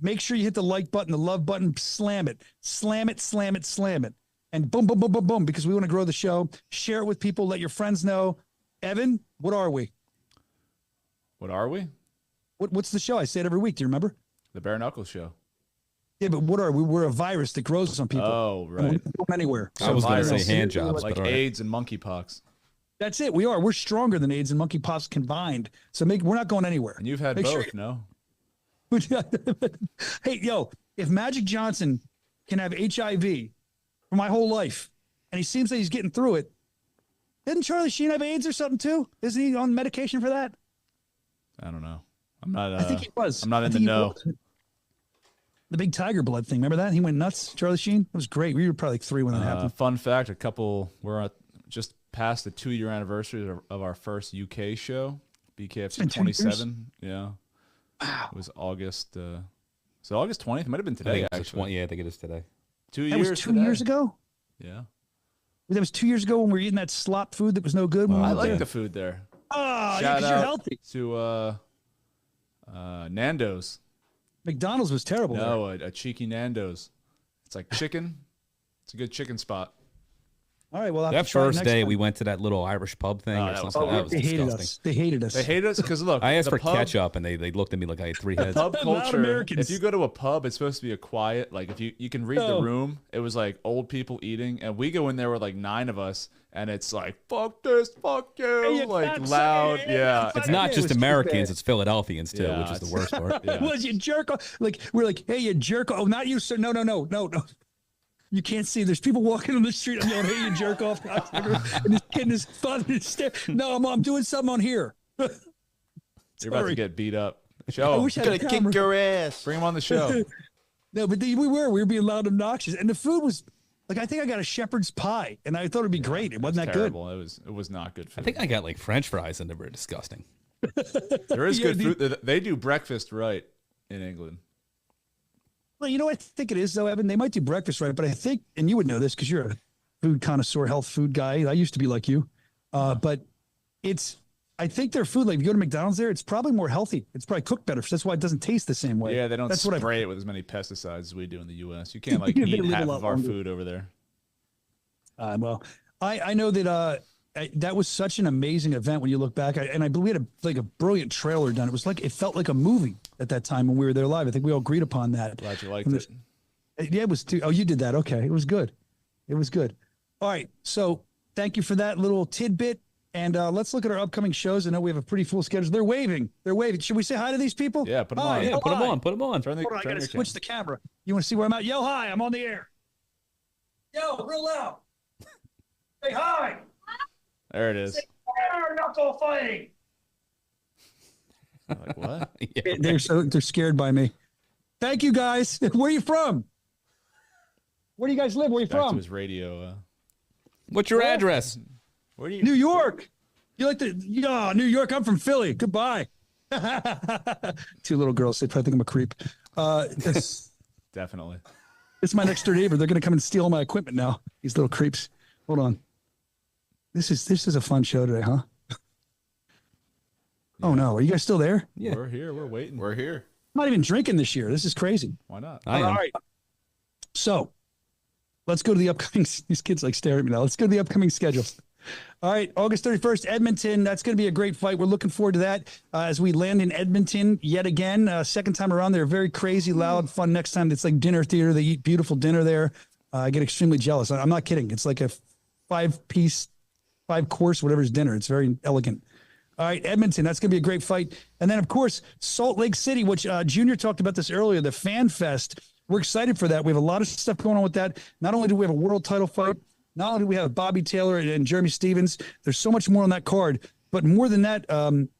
make sure you hit the like button, the love button, slam it, slam it, slam it, slam it. And boom, boom, boom, boom, boom, because we want to grow the show. Share it with people. Let your friends know. Evan, what are we? What are we? What's the show? I say it every week. Do you remember? The Bare Knuckles Show. Yeah, but what are we? We're a virus that grows on people. Oh, right. We're not going anywhere. I was going to say hand jobs. Like AIDS and monkeypox. That's it. We are. We're stronger than AIDS and monkeypox combined. So we're not going anywhere. And you've had both, no? Hey, if Magic Johnson can have HIV for my whole life, and he seems like he's getting through it, didn't Charlie Sheen have AIDS or something too? Isn't he on medication for that? I don't know. I'm not. I think he was. I'm not in the know. The big tiger blood thing. Remember that? He went nuts. Charlie Sheen. It was great. We were probably like 3 when that happened. Fun fact: we're just past the 2-year anniversary of our first UK show, BKFC 27. Yeah. Wow. It was August. So August 20th. It might have been today. I think it is today. 2 years. Was 2 years ago. Yeah. That was 2 years ago when we were eating that slop food that was no good. I like the food there. Oh, yeah, because you're healthy. To Nando's. McDonald's was terrible. No, a cheeky Nando's. It's like chicken. It's a good chicken spot. All right, well, that first day we went to that little Irish pub thing or something. That was disgusting. They hated us. They hated us because look, I asked for ketchup and they looked at me like I had 3 heads. Pub culture. If you go to a pub, it's supposed to be a quiet. Like if you can read the room, it was like old people eating, and we go in there with like 9 of us, and it's like fuck this, fuck you, like loud. Yeah, it's not just Americans; it's Philadelphians too, which is the worst part. Yeah. Was you jerk off? Like we're like, hey, you jerk off. Oh, not you, sir. No. You can't see. There's people walking on the street. I'm going, hey, you jerk off. And this kid and his father is staring. No, I'm doing something on here. You're about to get beat up. Show him. I'm going to kick your ass. Bring him on the show. No, but we were being loud and obnoxious. And the food was, like, I think I got a shepherd's pie. And I thought it'd be great. It wasn't that terrible. good. It was not good food. I think I got like French fries and they were disgusting. There is good food. They do breakfast right in England. Well, you know what I think it is, though, Evan? They might do breakfast right, but I think, and you would know this because you're a food connoisseur, health food guy. I used to be like you. But I think their food, like if you go to McDonald's there, it's probably more healthy. It's probably cooked better. So that's why it doesn't taste the same way. Yeah, they don't spray it with as many pesticides as we do in the U.S. You can't like eat half of our food over there. Well, I know that that was such an amazing event when you look back. And I believe we had a brilliant trailer done. It was like, it felt like a movie at that time when we were there live. I think we all agreed upon that. Glad you liked it. Yeah, it was too. Oh, you did that. Okay. It was good. It was good. All right. So thank you for that little tidbit. And let's look at our upcoming shows. I know we have a pretty full schedule. They're waving. Should we say hi to these people? Yeah, put them on. Yeah, put them on. Put them on. Hold on, I got to switch the camera. You want to see where I'm at? Yo, hi. I'm on the air. Yo, real loud. Say hi. There it is. Bare knuckle fighting. Like what? Yeah. They're scared by me. Thank you guys. Where are you from? Where do you guys live? Where are you Back from? to his radio. What's your address? Where do you? New York. You like New York? I'm from Philly. Goodbye. 2 little girls. They probably think I'm a creep. Definitely. It's my next door neighbor. They're going to come and steal my equipment now. These little creeps. Hold on. This is a fun show today, huh? Oh no, are you guys still there? Yeah, we're here. We're waiting. We're here. I'm not even drinking this year. This is crazy. Why not? I am. All right. So let's go to the upcoming. These kids like stare at me now. Let's go to the upcoming schedules. All right, August 31st, Edmonton. That's going to be a great fight. We're looking forward to that as we land in Edmonton yet again. Second time around, they're very crazy, loud, fun. Next time, it's like dinner theater. They eat beautiful dinner there. I get extremely jealous. I'm not kidding. It's like a 5-course, whatever's dinner. It's very elegant. All right, Edmonton, that's going to be a great fight. And then, of course, Salt Lake City, which Junior talked about this earlier, the Fan Fest. we're excited for that. We have a lot of stuff going on with that. Not only do we have a world title fight, not only do we have Bobby Taylor and Jeremy Stevens, there's so much more on that card. But more than that,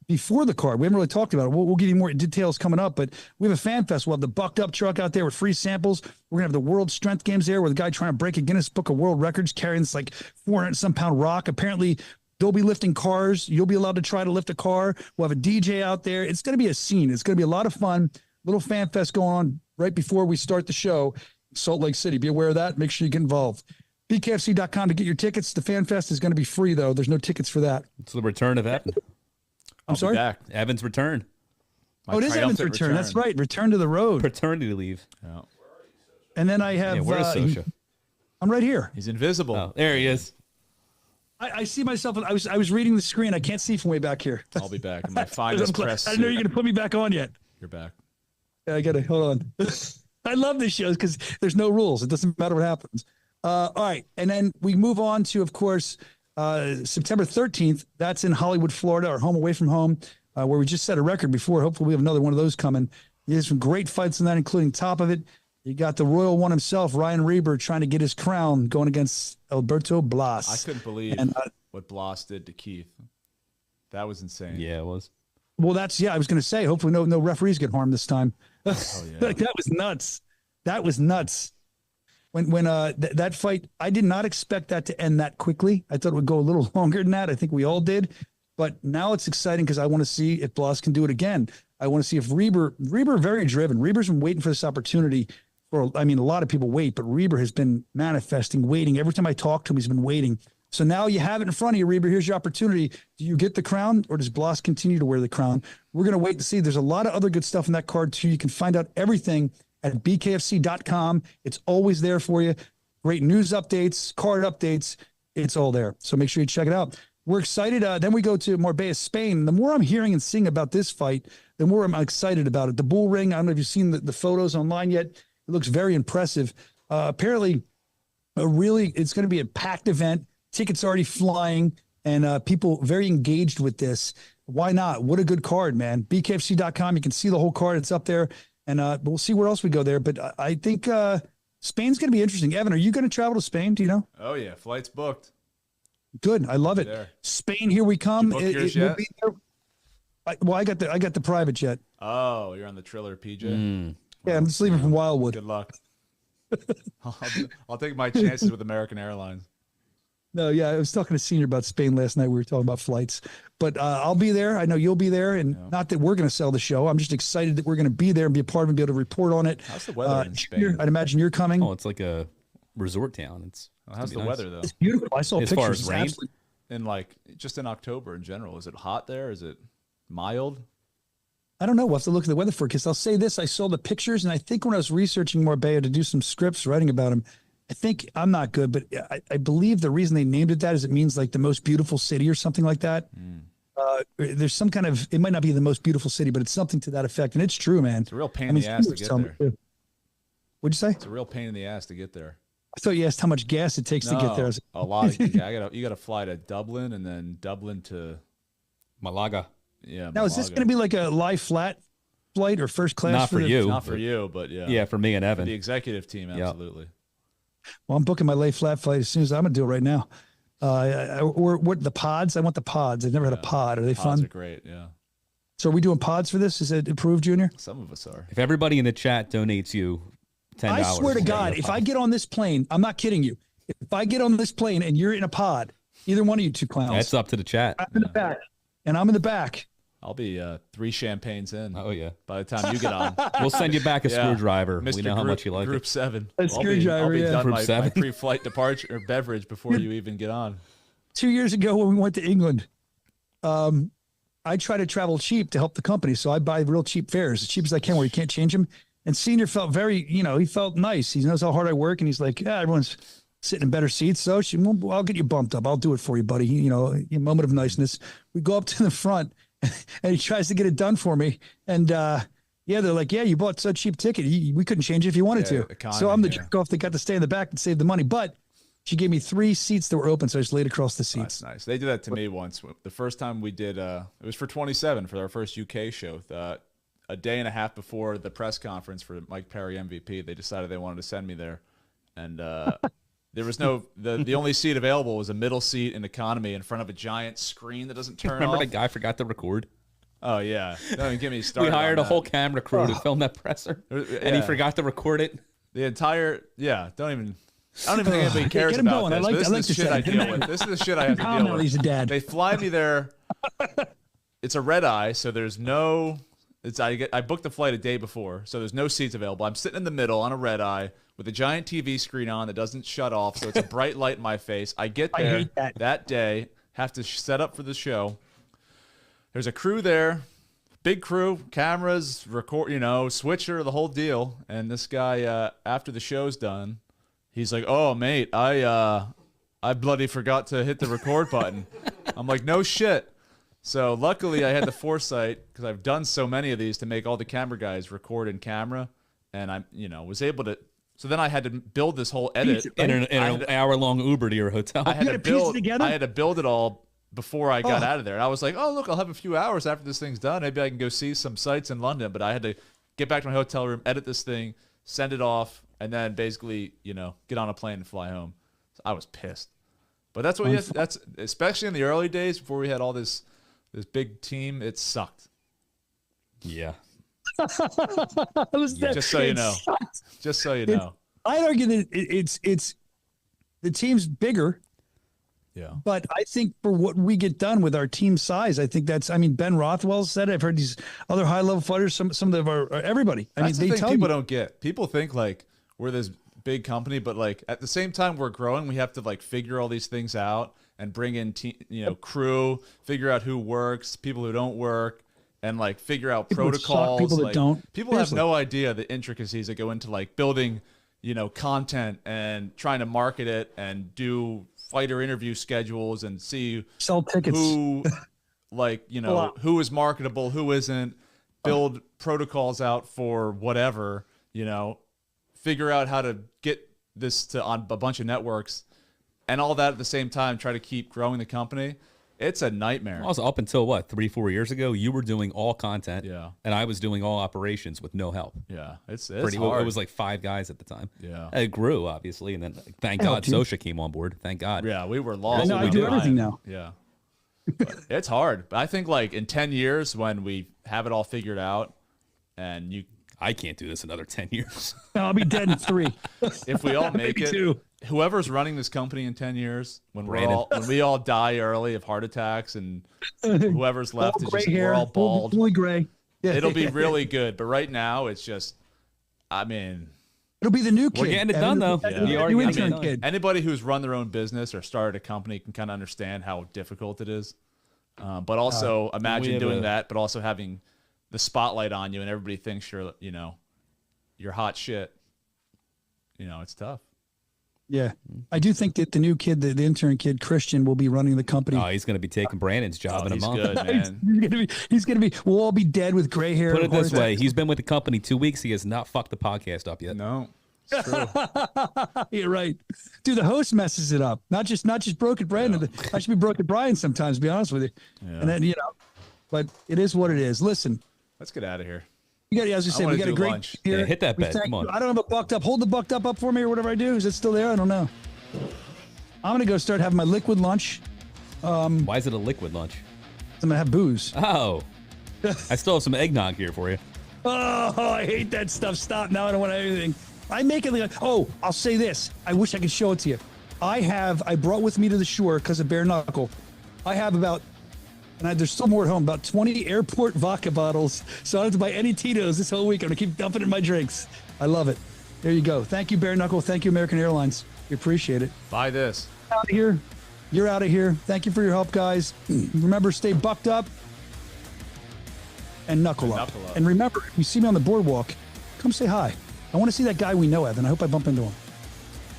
before the card, we haven't really talked about it. We'll give you more details coming up. But we have a fan fest. We'll have the Bucked Up truck out there with free samples. We're going to have the World Strength Games there with a guy trying to break a Guinness Book of World Records carrying this like 400-some-pound rock. Apparently, they'll be lifting cars. You'll be allowed to try to lift a car. We'll have a DJ out there. It's going to be a scene. It's going to be a lot of fun. Little fan fest going on right before we start the show. Salt Lake City. Be aware of that. Make sure you get involved. BKFC.com to get your tickets. The fan fest is going to be free, though. There's no tickets for that. It's the return of Evan. I'm sorry? Back. Evan's return. It is Evan's return. That's right. Return to the road. Paternity leave. Yeah. And then I have... where's Soscia? I'm right here. He's invisible. Oh, there he is. I see myself. I was reading the screen. I can't see from way back here. I'll be back in my finest press I didn't know you're going to put me back on yet. You're back. Yeah, I got to... Hold on. I love this show because there's no rules. It doesn't matter what happens. All right. And then we move on to, of course, September 13th. That's in Hollywood, Florida, our home away from home, where we just set a record before. Hopefully we have another one of those coming. There's some great fights in that, including top of it. You got the Royal One himself, Ryan Reber, trying to get his crown going against Alberto Blas. I couldn't believe what Blas did to Keith. That was insane. Yeah, it was. Well, I was going to say, hopefully no referees get harmed this time. Oh, yeah. That was nuts. That was nuts. When that fight, I did not expect that to end that quickly. I thought it would go a little longer than that. I think we all did. But now it's exciting because I want to see if Blas can do it again. I want to see if Reber very driven. Reber's been waiting for this opportunity a lot of people wait, but Reber has been manifesting, waiting. Every time I talk to him, he's been waiting. So now you have it in front of you, Reber. Here's your opportunity. Do you get the crown or does Blas continue to wear the crown? We're going to wait to see. There's a lot of other good stuff in that card too. You can find out everything at bkfc.com. It's always there for you. Great news updates, card updates. It's all there. So make sure you check it out. We're excited. Then we go to Marbella, Spain. The more I'm hearing and seeing about this fight, the more I'm excited about it. The bull ring, I don't know if you've seen the photos online yet. It looks very impressive. Apparently, it's going to be a packed event. Tickets already flying, and people very engaged with this. Why not? What a good card, man. bkfc.com. You can see the whole card. It's up there. And we'll see where else we go there. But I think Spain's going to be interesting. Evan, are you going to travel to Spain? Do you know? Oh, yeah. Flight's booked. Good. I love it. There. Spain, here we come. Did you book yours yet? I got the private jet. Oh, you're on the Triller PJ? Yeah, I'm just leaving from Wildwood. Good luck. I'll take my chances with American Airlines. No, yeah, I was talking to Senior about Spain last night. We were talking about flights. But I'll be there. I know you'll be there. And not that we're going to sell the show. I'm just excited that we're going to be there and be a part of it and be able to report on it. How's the weather in Spain? I'd imagine you're coming. Oh, it's like a resort town. How's the weather, though? It's beautiful. I saw as pictures. Far as rain? Just in October in general. Is it hot there? Is it mild? I don't know. We'll have to look at the weather forecast. I'll say this. I saw the pictures, and I think when I was researching Marbella to do some scripts, writing about them, I think I'm not good, but I believe the reason they named it that is it means like the most beautiful city or something like that. There's some kind of, it might not be the most beautiful city, but it's something to that effect. And it's true, man. It's a real pain in the ass to get there. What'd you say? It's a real pain in the ass to get there. I thought you asked how much gas it takes to get there. A lot. You got to fly to Dublin and then Dublin to Malaga. Yeah. Now, is this going to be like a lie flat flight or first class? Not for you. Not for you, but yeah. Yeah, for me and Evan. For the executive team, absolutely. Yep. Well, I'm booking my lay flat flight as soon as I'm going to do it right now. Or what the pods? I want the pods. I've never had a pod. Are they fun? Pods are great, yeah. So are we doing pods for this? Is it approved, Junior? Some of us are. If everybody in the chat donates you $10. I swear to God, if I get on this plane, I'm not kidding you. If I get on this plane and you're in a pod, either one of you two clowns. That's up to the chat. I'm in the back, and I'm in the back. I'll be 3 champagnes in. Oh, yeah. By the time you get on. We'll send you back a screwdriver. Mr. We know how much you like Group it. 7. A screwdriver, I'll be done Group my 7. pre-flight departure or beverage before you even get on. 2 years ago when we went to England, I try to travel cheap to help the company. So I buy real cheap fares, as cheap as I can, where you can't change them. And Senior felt very, he felt nice. He knows how hard I work. And he's like, everyone's sitting in better seats. So I'll get you bumped up. I'll do it for you, buddy. A moment of niceness. We go up to the front and he tries to get it done for me. And, they're like, you bought such a cheap ticket. We couldn't change it if you wanted to. Economy, so I'm the jerk off that got to stay in the back and save the money. But she gave me 3 seats that were open, so I just laid across the seats. That's nice. They did that to me once. The first time we did, it was for 27 for our first UK show. a day and a half before the press conference for Mike Perry MVP, they decided they wanted to send me there, and there was the only seat available was a middle seat in economy in front of a giant screen that doesn't turn Remember off. the guy forgot to record? Oh yeah, don't even get me started. We hired a on whole that. camera crew to film that presser, and he forgot to record it. The entire I don't even think anybody cares Get him about going. this. I like this is the shit I deal with. This is the shit I have to deal with. He's a dad. They fly me there. It's a red eye, so there's no. I booked the flight a day before, so there's no seats available. I'm sitting in the middle on a red eye with a giant TV screen on that doesn't shut off, so it's a bright light in my face. I get there hate that day, have to set up for the show. There's a crew there, big crew, cameras, record, switcher, the whole deal. And this guy, after the show's done, he's like, "Oh, mate, I bloody forgot to hit the record button." I'm like, "No shit." So luckily I had the foresight, because I've done so many of these, to make all the camera guys record in camera, and I, was able to. So then I had to build this whole edit in an hour-long Uber to your hotel. I had to piece it together? I had to build it all before I got out of there. And I was like, "Oh, look, I'll have a few hours after this thing's done. Maybe I can go see some sights in London." But I had to get back to my hotel room, edit this thing, send it off, and then basically, get on a plane and fly home. So I was pissed. But that's what that's especially in the early days before we had all this big team. It sucked. Yeah. Just so you know. Just so you know. I'd argue that it's the team's bigger. Yeah. But I think for what we get done with our team size, I think Ben Rothwell said it. I've heard these other high level fighters, some of our everybody. That's the thing people don't get. People think like we're this big company, but like at the same time we're growing, we have to like figure all these things out and bring in crew, figure out who works, people who don't work, and like figure out protocols. People that like, don't. People have no idea the intricacies that go into like building, content and trying to market it and do fighter interview schedules and see sell tickets. Who, who is marketable, who isn't. Build protocols out for whatever. Figure out how to get this on a bunch of networks, and all that at the same time. Try to keep growing the company. It's a nightmare. Also, up until 3-4 years ago, you were doing all content, and I was doing all operations with no help. Yeah, it's hard. It was like 5 guys at the time. Yeah, it grew obviously, and then thank God Soscia came on board. Thank God. Yeah, we were lost. I do everything now. Yeah, it's hard. But I think like in 10 years when we have it all figured out, and I can't do this another 10 years. No, I'll be dead in 3. If we all make it, 2. Whoever's running this company in 10 years, when we all die early of heart attacks, and whoever's left is just we're all bald, fully gray. Yeah, it'll be really good. But right now, it's just, it'll be the new kid. We're getting it done though. Yeah. Anybody who's run their own business or started a company can kind of understand how difficult it is. But also imagine doing that, but also having the spotlight on you, and everybody thinks you're hot shit. It's tough. Yeah, I do think that the new kid, the intern kid, Christian, will be running the company. Oh, he's going to be taking Brandon's job in a month. Good, man. He's going to be. We'll all be dead with gray hair. Put it this way: he's been with the company 2 weeks. He has not fucked the podcast up yet. No, it's true. You're right, dude. The host messes it up. Not just broken Brandon. Yeah. I should be broken Brian sometimes. To be honest with you. Yeah. And then but it is what it is. Listen, let's get out of here. We got a great lunch. Yeah, hit that bet. Come on. I don't have a bucked up. Hold the bucked up for me or whatever I do. Is it still there? I don't know. I'm going to go start having my liquid lunch. Why is it a liquid lunch? I'm going to have booze. Oh. I still have some eggnog here for you. Oh, I hate that stuff. Stop. Now I don't want anything. I make it I'll say this. I wish I could show it to you. I brought with me to the shore because of bare knuckle. I have there's still more at home, about 20 airport vodka bottles. So I don't have to buy any Tito's this whole week. I'm going to keep dumping in my drinks. I love it. There you go. Thank you, Bare Knuckle. Thank you, American Airlines. We appreciate it. Buy this. Out of here. You're out of here. Thank you for your help, guys. Remember, stay bucked up and knuckle up. And remember, if you see me on the boardwalk, come say hi. I want to see that guy we know, Evan. I hope I bump into him.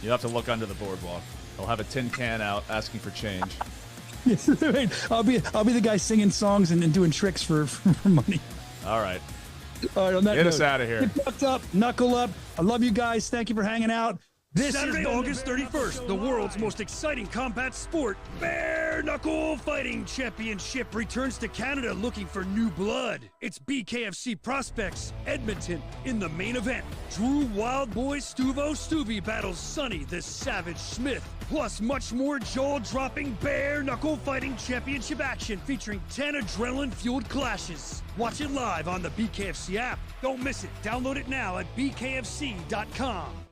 You'll have to look under the boardwalk. They'll have a tin can out asking for change. Yes, I'll be the guy singing songs and doing tricks for money. All right. All right, on that Get note, us out of here. Get bucked up, knuckle up. I love you guys. Thank you for hanging out. Saturday, August 31st, the world's most exciting combat sport, Bare Knuckle Fighting Championship, returns to Canada looking for new blood. It's BKFC Prospects, Edmonton, in the main event. Drew Wildboy Stuvo Stuvie battles Sonny the Savage Smith. Plus much more jaw-dropping Bare Knuckle Fighting Championship action featuring 10 adrenaline-fueled clashes. Watch it live on the BKFC app. Don't miss it. Download it now at bkfc.com.